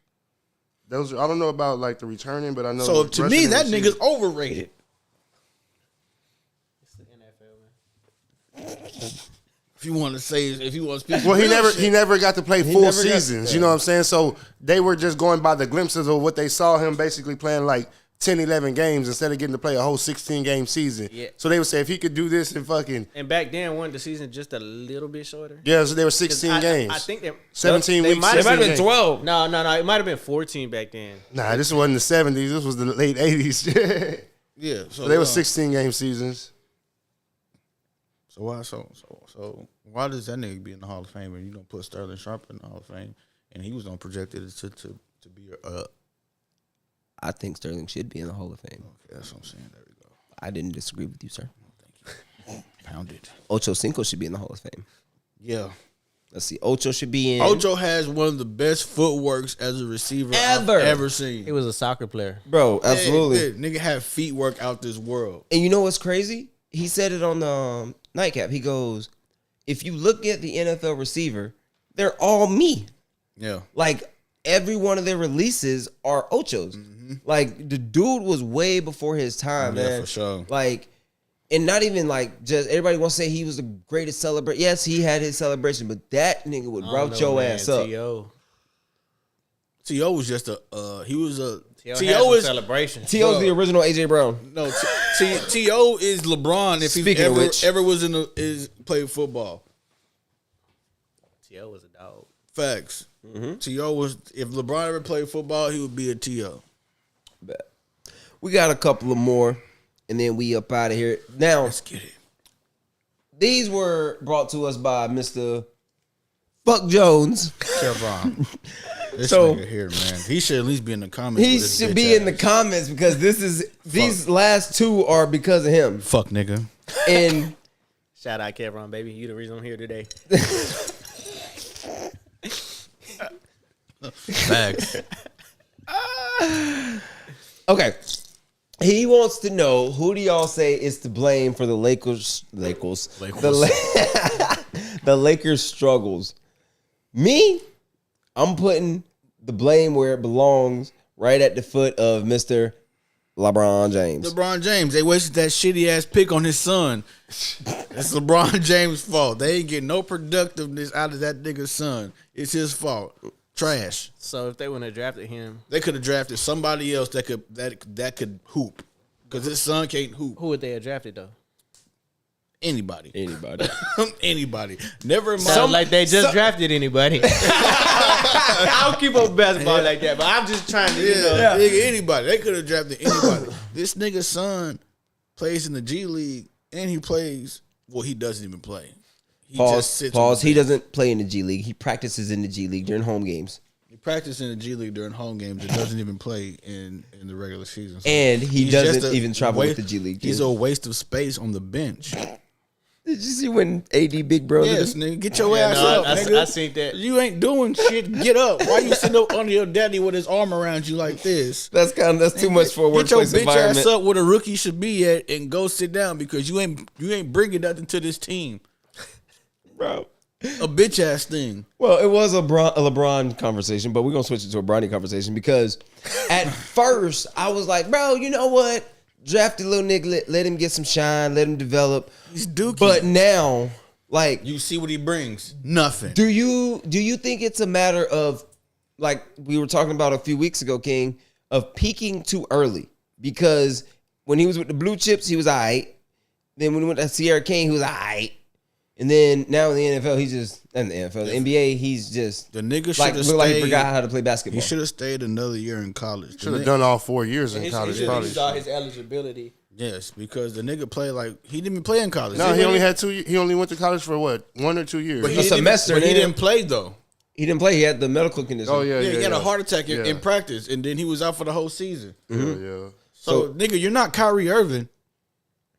Those I don't know about like the returning, but I know. So to me, that receiving. nigga's overrated. It's the NFL, man. If you want to speak. Well, real shit. he never got to play full never got- seasons. You know what I'm saying? So they were just going by the glimpses of what they saw him basically playing like 10, 11 games instead of getting to play a whole 16-game season. Yeah. So they would say if he could do this and fucking And back then, wasn't the season just a little bit shorter? yeah, so they were 16 games. I think 17 they weeks. might It might have 16 been games. 12. No. It might have been 14 back then. Nah, this wasn't the 70s. This was the late 80s. Yeah. So they were 16-game seasons. So why does that nigga be in the Hall of Fame and you don't put Sterling Sharp in the Hall of Fame and he was on projected to be I think Sterling should be in the Hall of Fame. okay, that's what I'm saying. There we go. I didn't disagree with you, sir. Pounded. Ocho Cinco should be in the Hall of Fame. Yeah. Let's see. Ocho should be in. Ocho has one of the best footworks as a receiver Ever. I've ever seen. He was a soccer player. Bro, absolutely. Yeah, nigga had feet work out this world. And you know what's crazy? He said it on the nightcap. He goes, if you look at the NFL receiver, they're all me. Yeah. Like, every one of their releases are Ochos. Like, the dude was way before his time, Yeah, man. for sure. Like, and not even like just everybody wants to say he was the greatest celebrate. Yes, he had his celebration, but that nigga would route your ass up. T.O. was just he was a T.O. is celebration. T.O.'s the original A.J. Brown. No, T.O. is LeBron if Speaking of he which. ever was played football. T.O. was a dog. Facts. T.O. was if LeBron ever played football, he would be a T.O. Bet. We got a couple of more, and then we up out of here. Now, Let's get it. these were brought to us by Mr. Fuck Jones. Kevron. This So- nigga here, man. He should at least be in the comments. He with his should bitch be in the ass. comments because these last two are because of him. Fuck nigga. And Shout out Kevron, baby. You the reason I'm here today. Facts. okay, he wants to know who do y'all say is to blame for the Lakers. The Lakers struggles. Me, I'm putting the blame where it belongs, right at the foot of Mr. LeBron James. LeBron James. They wasted that shitty ass pick on his son. It's LeBron James' fault. They ain't getting no productiveness out of that nigga's son. It's his fault. Trash. So if they wouldn't have drafted him, They could have drafted somebody else that could hoop. Because his son can't hoop. who would they have drafted though? Anybody. Anybody? Anybody. Never mind. Sounds like they just drafted anybody. I don't keep up basketball like that, but I'm just trying to, Nigga, anybody. They could have drafted anybody. This nigga's son plays in the G League and he plays. Well, he doesn't even play. He just sits on Pause. the He bench. doesn't play in the G League. He practices in the G League during home games. He practices in the G League during home games and doesn't even play in the regular season. So And he he's just doesn't even travel with the G League. He's too. a waste of space on the bench. Did you see when AD Big Bro? Yes, nigga. Get your ass no, up, I nigga. seen that. You ain't doing shit. Get up. Why you sitting up under your daddy with his arm around you like this? That's too much for a Get your workplace bitch environment. ass up where the rookie should be at and go sit down because you ain't bringing nothing to this team. Bro. A bitch ass thing. Well, it was a LeBron conversation, but we're going to switch it to a Bronny conversation because at first I was like, bro, you know what? Draft the little nigga, let him get some shine, let him develop. He's dookie. But now, like, You see what he brings? Nothing. do you think it's a matter of, like we were talking about a few weeks ago, King, of peaking too early? Because when he was with the Blue Chips, he was all right. Then when he went to Sierra King, he was all right. And then now in the NFL, he's just, and the NFL, the NBA, he's just, The nigga should like, have look like he stayed. forgot how to play basketball. He should have stayed another year in college. Should have done all 4 years in He college. should have Probably. used all his eligibility. Yes, because the nigga played like he didn't even play in college. No, he only had 2. He only went to college for what, 1 or 2 years. But A semester, But he nigga. didn't play though. He didn't play. He had the medical condition. Oh yeah, Yeah, he had a heart attack Yeah. in practice, and then he was out for the whole season. Yeah. So, nigga, you're not Kyrie Irving.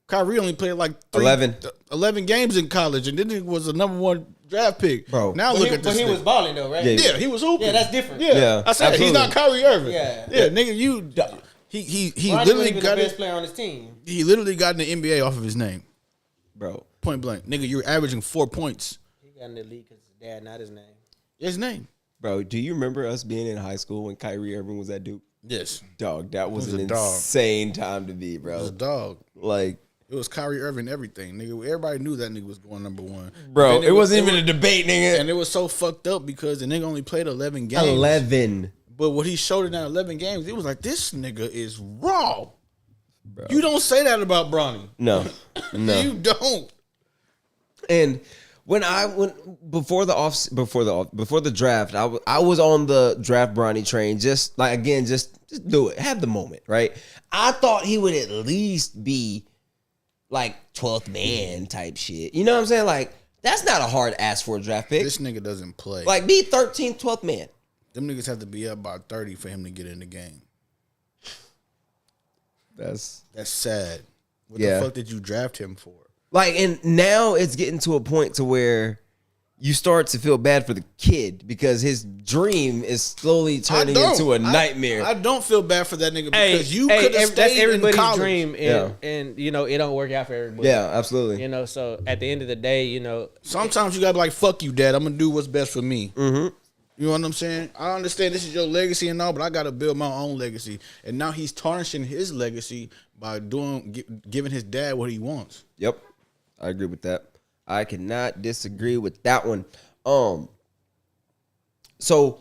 Kyrie only played like 11 games in college, and then he was a number 1 draft pick. Bro. Now look at this. But he was balling though, right? Yeah. Yeah, he was hooping. Yeah, that's different. Yeah, I said he's not Kyrie Irving. Yeah. Nigga, you. He Bronny literally was got the best it. player on his team. He literally got in the NBA off of his name. Bro. Point blank, nigga, you're averaging 4 points. He got in the league because his dad, not his name. His name. Bro, do you remember us being in high school when Kyrie Irving was at Duke? Yes, Dog, that was an a dog. insane time to be, bro. it was a dog. Like, It was Kyrie Irving, everything, nigga. Everybody knew that nigga was going number 1. bro, And it wasn't even a debate, nigga. And it was so fucked up because the nigga only played 11 games. 11. But what he showed in that 11 games, it was like, this nigga is raw. Bro. You don't say that about Bronny. No. You don't. And when I went before the draft, I was on the draft Bronny train. Just like, again, just do it. Have the moment, right? I thought he would at least be like 12th man type shit. You know what I'm saying? Like, that's not a hard ask for a draft pick. This nigga doesn't play. Like, be 13th, 12th man. Them niggas have to be up by 30 for him to get in the game. That's sad. What Yeah. the fuck did you draft him for? like, and now it's getting to a point to where you start to feel bad for the kid because his dream is slowly turning into a nightmare. I don't feel bad for that nigga because you could have that's stayed in everybody's college. dream, and you know it don't work out for everybody. Yeah, absolutely. You know, so at the end of the day, you know, Sometimes you gotta be like, fuck you, dad. I'm gonna do what's best for me. Mm-hmm. You know what I'm saying? I understand this is your legacy and all, but I gotta build my own legacy. And now he's tarnishing his legacy by giving his dad what he wants. Yep, I agree with that. I cannot disagree with that one. So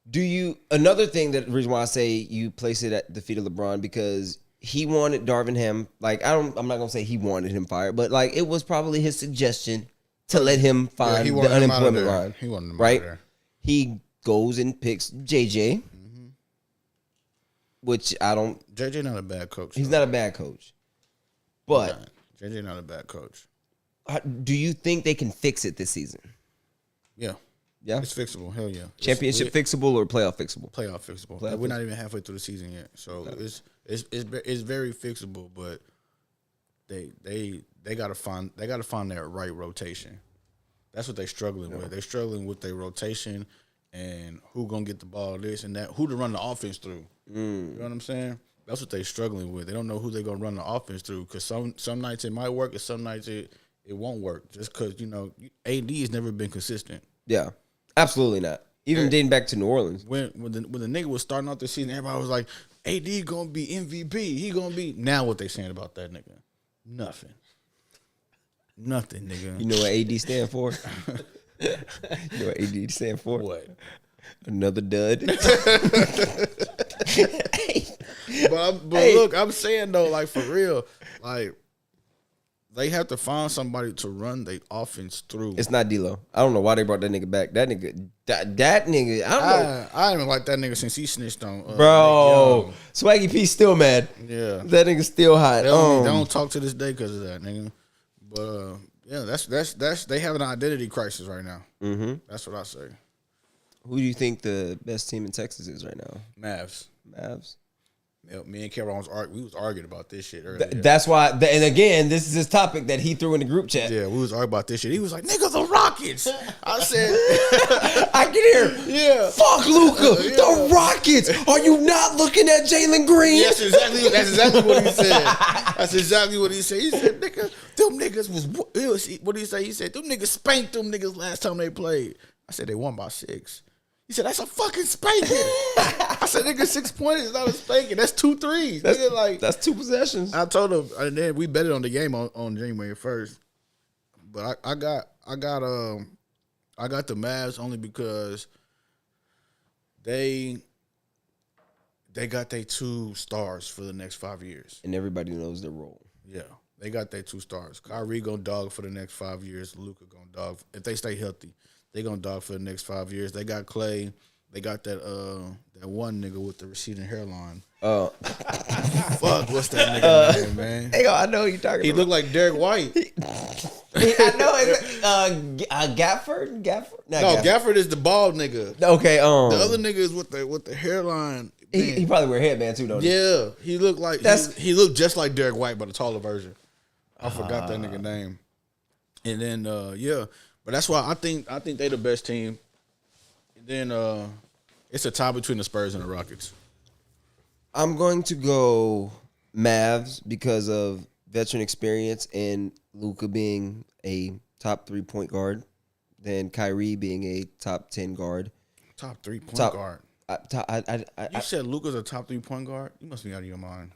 do you? Another thing that reason why I say you place it at the feet of LeBron because he wanted Darvin Ham. Like I'm not gonna say he wanted him fired, but like it was probably his suggestion to let him find he the wanted him out of unemployment there. line. He wanted him right? out of there. He goes and picks JJ, which I don't. JJ not a bad coach. He's not a bad coach, but JJ not a bad coach. do you think they can fix it this season? Yeah. Yeah, It's fixable. Hell yeah. championship fixable or playoff fixable? Playoff fixable. Playoff We're not even halfway through the season yet, so it's very fixable. But they gotta find their right rotation. That's what they're struggling with. They're struggling with their rotation and who gonna get the ball, this and that, who to run the offense through. You know what I'm saying? That's what they're struggling with. They don't know who they're gonna run the offense through because some nights it might work and some nights it won't work. Just because AD has never been consistent. Yeah, absolutely not. Even dating back to New Orleans. When the nigga was starting off the season, everybody was like, AD gonna be MVP. He gonna be. Now what they saying about that nigga? Nothing, nigga. You know what AD stand for? You know what AD stand for? What? Another dud. But look, I'm saying though, like for real, like they have to find somebody to run their offense through. It's not D-Lo. I don't know why they brought that nigga back. That nigga, that nigga, I don't know. I haven't liked that nigga since he snitched on Bro, Swaggy P still mad. Yeah. That nigga still hot. They don't talk to this day because of that, nigga. But yeah, that's they have an identity crisis right now. Mm-hmm. That's what I say. Who do you think the best team in Texas is right now? Mavs. Yeah, me and Cameron was arguing about this shit earlier. That's why, and again, this is his topic that he threw in the group chat. Yeah, we was arguing about this shit. He was like, "Nigga, the Rockets." I said, I can hear. "Yeah, Fuck Luka, the Rockets. Are you not looking at Jalen Green? That's exactly what he said. That's exactly what he said. He said, "Nigga, them niggas was what did he say? He said them niggas spanked them niggas last time they played." I said they won by 6. He said, "That's a fucking spanking." I said, "Nigga, 6 points is not a spanking. That's 2 threes." Nigga, like That's 2 possessions. I told him, and then we betted on the game on January 1st. But I got the Mavs only because they got their 2 stars for the next 5 years. And everybody knows their role. Yeah, they got their 2 stars. Kyrie gonna dog for the next 5 years. Luka gonna dog if they stay healthy. They gonna dog for the next 5 years. They got Clay. They got that one nigga with the receding hairline. Oh, Fuck, what's that nigga name, man? hey, I know who you're talking He about. looked like Derek White. I know. Gafford. Not No, Gafford is the bald nigga. Okay. The other nigga is with the hairline. He probably wear a headband too, don't he? Yeah, he looked like he looked just like Derek White, but a taller version. I forgot that nigga name. And then but that's why I think they the best team. And then it's a tie between the Spurs and the Rockets. I'm going to go Mavs because of veteran experience and Luka being a top 3 point guard, then Kyrie being a top 10 guard. Top 3 point guard. You said Luka's a top 3 point guard? You must be out of your mind.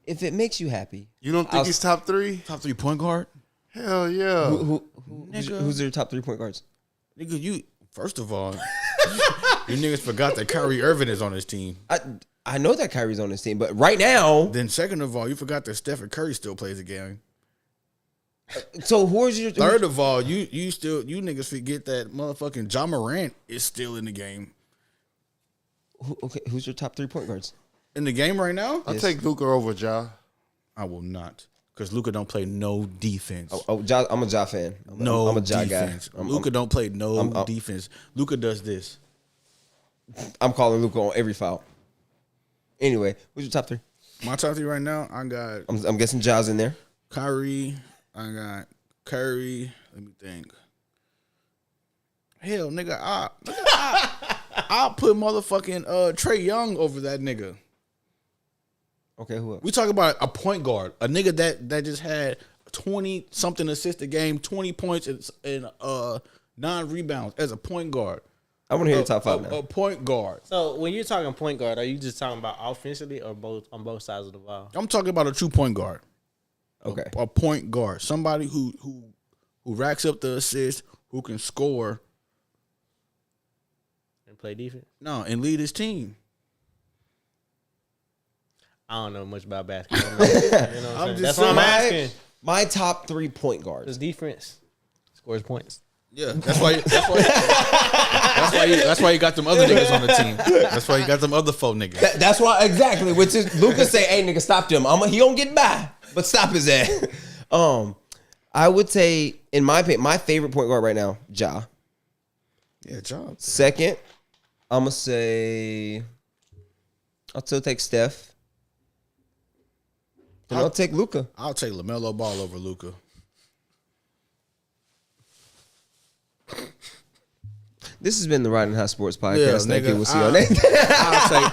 If it makes you happy. You don't think he's top 3? Top 3 point guard? Hell yeah. Who's their top 3 point guards? Nigga, you first of all, you niggas forgot that Kyrie Irving is on his team. I know that Kyrie's on this team, but right now. Then second of all, you forgot that Stephen Curry still plays the game. So who's your third of all? You niggas forget that motherfucking Ja Morant is still in the game. Okay, who's your top 3 point guards in the game right now? I'll take Luka over Ja. I will not, because Luka don't play no defense. Ja, I'm a Ja fan. I'm a Ja defense. guy. Luka don't play no defense. Luka does this. I'm calling Luka on every foul. Anyway, who's your top 3? My top 3 right now, I got. I'm guessing Ja's in there. Kyrie. I got Curry. Let me think. Hell, nigga, I'll put motherfucking Trey Young over that nigga. Okay, who else? We talk about a point guard, a nigga that just had 20 something assists a game, 20 points and 9 rebounds as a point guard. I want to hear your top 5 now. A point guard. So when you're talking point guard, are you just talking about offensively or both on both sides of the ball? I'm talking about a true point guard. Okay, a point guard, somebody who racks up the assists, who can score and play defense. No, and lead his team. I don't know much about basketball. You know what I'm saying? That's what I'm asking. My top 3 point guards. Because defense scores points. Yeah, that's why you got them other niggas on the team. That's why you got them other 4 niggas. That's why exactly. Which is Luka say, "Hey, nigga, stop them. He don't get by, but stop his ass." I would say, in my opinion, my favorite point guard right now, Ja. Yeah, Ja. Second, I'm gonna say, I'll still take Steph. And I'll take Luka. I'll take LaMelo Ball over Luka. This has been the Ridin High Sports Podcast. Thank you. We'll see you on next.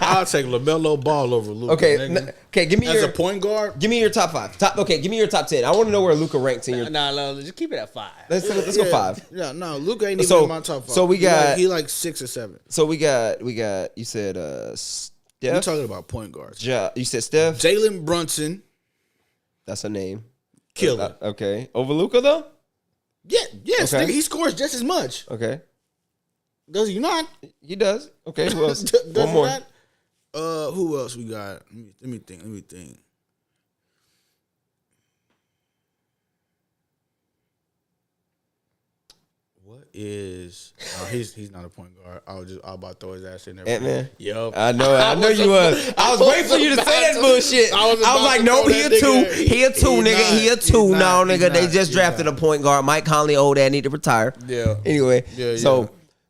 I'll take LaMelo Ball over Luka. Okay. Give me as a point guard. Give me your top 5. Give me your top 10. I want to know where Luka ranks in your. No, just keep it at 5. Let's go 5. Yeah, no, Luka ain't even in my top 5. So we got he like 6 or 7. So we got. You said Steph. We're talking about point guards. You said Steph. Jalen Brunson. That's a name. Killer. Okay. Over Luka though. Yeah. Yes. Okay. Nigga, he scores just as much. Okay. Does he not? He does. Okay. Who else? Does One more. Not? Who else we got? Let me think. What is? He's not a point guard. I was about to throw his ass in there. Ant-Man? Yup. I know you was. I was waiting for you to say that bullshit. I was like, no, he a 2. He a 2, nigga. He a 2. No, nigga. They just drafted a point guard. Mike Conley, old ass, need to retire. Yeah. Anyway. Yeah.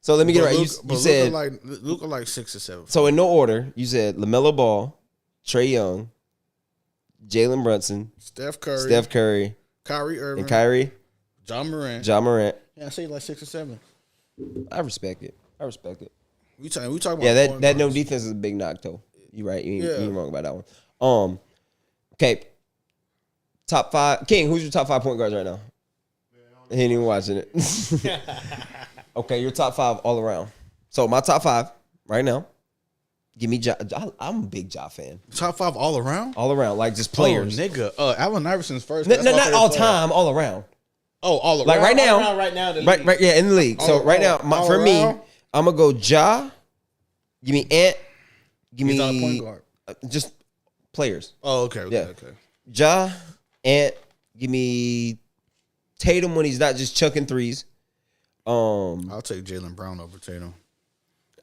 So let me get it right. You said Luka like 6 or 7. So in no order, you said LaMelo Ball, Trey Young, Jalen Brunson, Steph Curry, Kyrie Irving, and Kyrie, Ja Morant. Yeah, I say like 6 or 7. I respect it. We talking about that no defense is a big knock though. You right. You ain't wrong about that one. Okay. Top 5. King, who's your top 5 point guards right now? He ain't even watching it. Okay, your top 5 all around. So my top 5 right now. Give me Ja. I'm a big Ja fan. Top 5 all around? All around, like just players. Oh, nigga. Allen Iverson's first. Not all time, all around. Oh, all around. Like right now. Right now, the Right, yeah, in the league. So right now, for me, I'm gonna go Ja. Give me Ant. Give me not a point guard. Just players. Oh, okay. Yeah. Ja, Ant. Give me Tatum when he's not just chucking threes. I'll take Jaylen Brown over Tatum.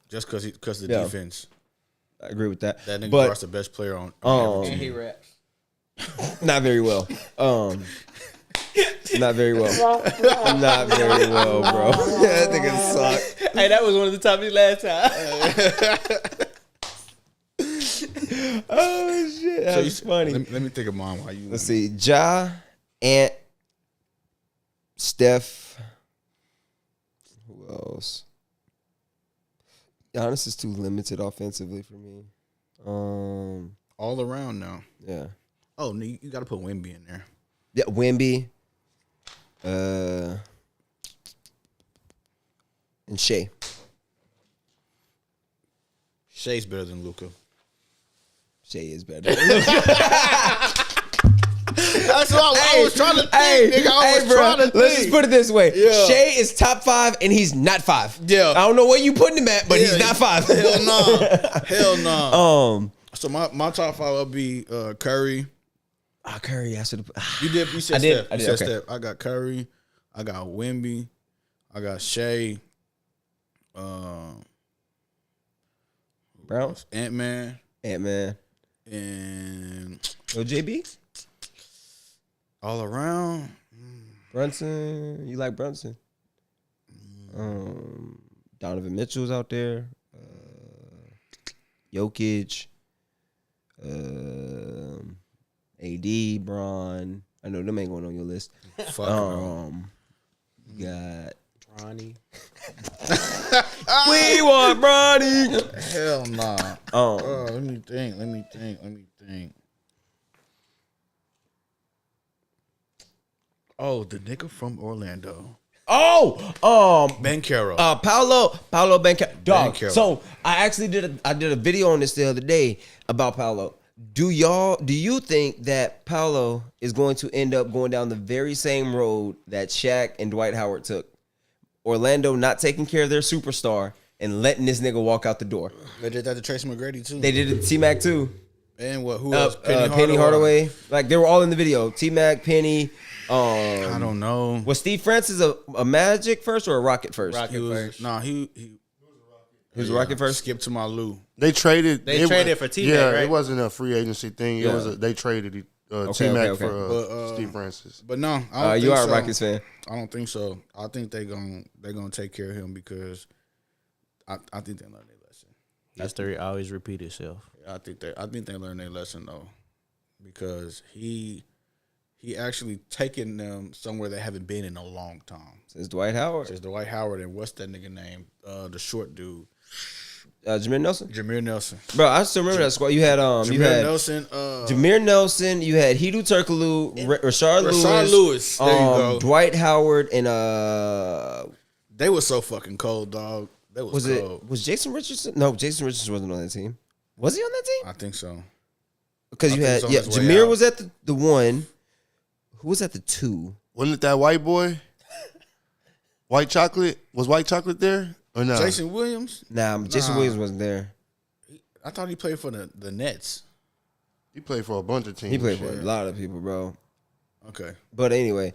Just because of the defense. I agree with that. That nigga but Bron's the best player on every team. He raps. not very well. Not very well. Not very well, bro. That nigga suck. Hey, that was one of the topics last time. Oh shit, that's funny. Let me think of mine while you. Let's see, Ja, Ant, Steph. Who else? Giannis is too limited offensively for me. All around now. Yeah. Oh, you got to put Wemby in there. Yeah, Wemby. And Shea. Shea's better than Luka. Shea is better. That's what I was trying to think, nigga. I was trying to think. Let's just put it this way. Yeah. Shea is top 5 and he's not 5. Yeah. I don't know where you putting him at, but he's not 5. Hell no. Hell no. So my top 5 would be Curry. Curry, I should have. You said I did. Steph. I You did, said okay. Steph. I got Curry. I got Wemby. I got Shea. Brown? Ant-Man. Ant-Man. And JB? all around. Brunson. You like Brunson? Donovan Mitchell's out there. Jokic. AD, Bron. I know them ain't going on your list. Fuck You got Ronnie. we want Bronny. Hell nah. Let me think. Oh, the nigga from Orlando. Ben Carroll. Paolo Banchero. Dog. Banchero. So I actually did a video on this the other day about Paolo. Do you think that Paolo is going to end up going down the very same road that Shaq and Dwight Howard took? Orlando not taking care of their superstar and letting this nigga walk out the door. They did that to Tracy McGrady too. They did it to T-Mac too. And what? Who else? Penny Hardaway. Like they were all in the video. T-Mac, Penny. I don't know. Was Steve Francis a Magic first or a Rocket first? Rocket first. Nah, he was a Rocket first. Skip to my Lou. They traded. They traded for T-Mac, Yeah, right? it wasn't a free agency thing. Yeah. It was they traded T-Mac for Steve Francis. But no, I don't You think are so. a Rockets fan. I don't think so. I think they're gonna take care of him because I think they learned their lesson. History always repeat itself. I think they learned their lesson though, because he actually taken them somewhere they haven't been in a long time. Since Dwight Howard. It's Dwight Howard and what's that nigga name? The short dude, Jameer Nelson. Jameer Nelson. Bro, I still remember that squad. You had Nelson. Jameer Nelson. You had Hedo Turkoglu, Rashard Lewis. There you go. Dwight Howard, and They were so fucking cold, dog. They was cold. Was Jason Richardson? No, Jason Richardson wasn't on that team. Was he on that team? I think so. Because I you think had he's on his way Jameer out. was at the 1. Who was at the 2? Wasn't it that white boy? White chocolate? Was white chocolate there or no? Jason Williams. Nah, Jason Williams wasn't there. I thought he played for the Nets. He played for a bunch of teams. He played for a lot of people, bro. Okay. But anyway,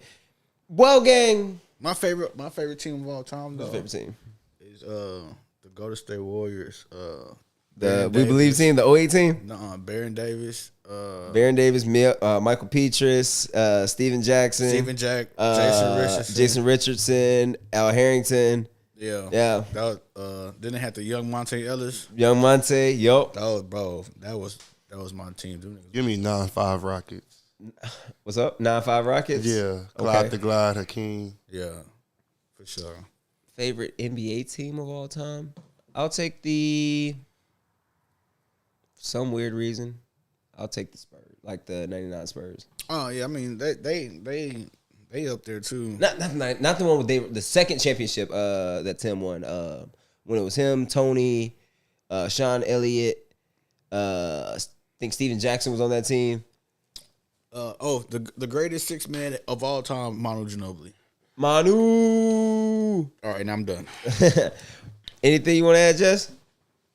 well, gang. My favorite team of all time though Favorite team. is the Golden State Warriors. The We Believe team, the 08 team. Baron Davis. Baron Davis, Michael Petrus, Steven Jackson, Jason Richardson, Al Harrington. Yeah. That was, then they had the young Monte Ellis. Young Monte, yup. That was my team. Them niggas. Give me 9-5 Rockets. What's up? 9-5 Rockets? Yeah. Clyde the Glide, Hakeem. Yeah, for sure. Favorite NBA team of all time? I'll take some weird reason, I'll take the Spurs, like the 99 Spurs. Oh yeah, I mean they up there too. Not the one with the second championship that Tim won. When it was him, Tony, Sean Elliott, I think Steven Jackson was on that team. The greatest 6 man of all time, Manu Ginobili. Manu. All right, now I'm done. Anything you want to add, Jess?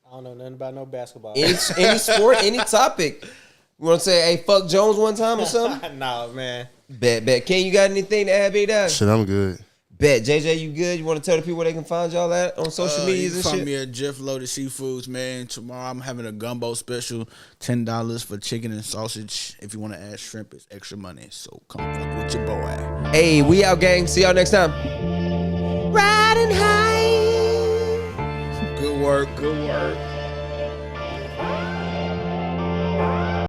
I don't know nothing about no basketball. Any sport, any topic. You want to say, hey, fuck Jones one time or something? Nah, man. Bet. Ken, you got anything to add, Big Dog? Shit, I'm good. Bet. JJ, you good? You want to tell the people where they can find y'all at on social medias you and find shit? me at Jeff Loaded Seafoods, man. Tomorrow I'm having a gumbo special, $10 for chicken and sausage. If you want to add shrimp, it's extra money. So come fuck with your boy. Hey, we out, gang. See y'all next time. Riding high. Good work. Good work.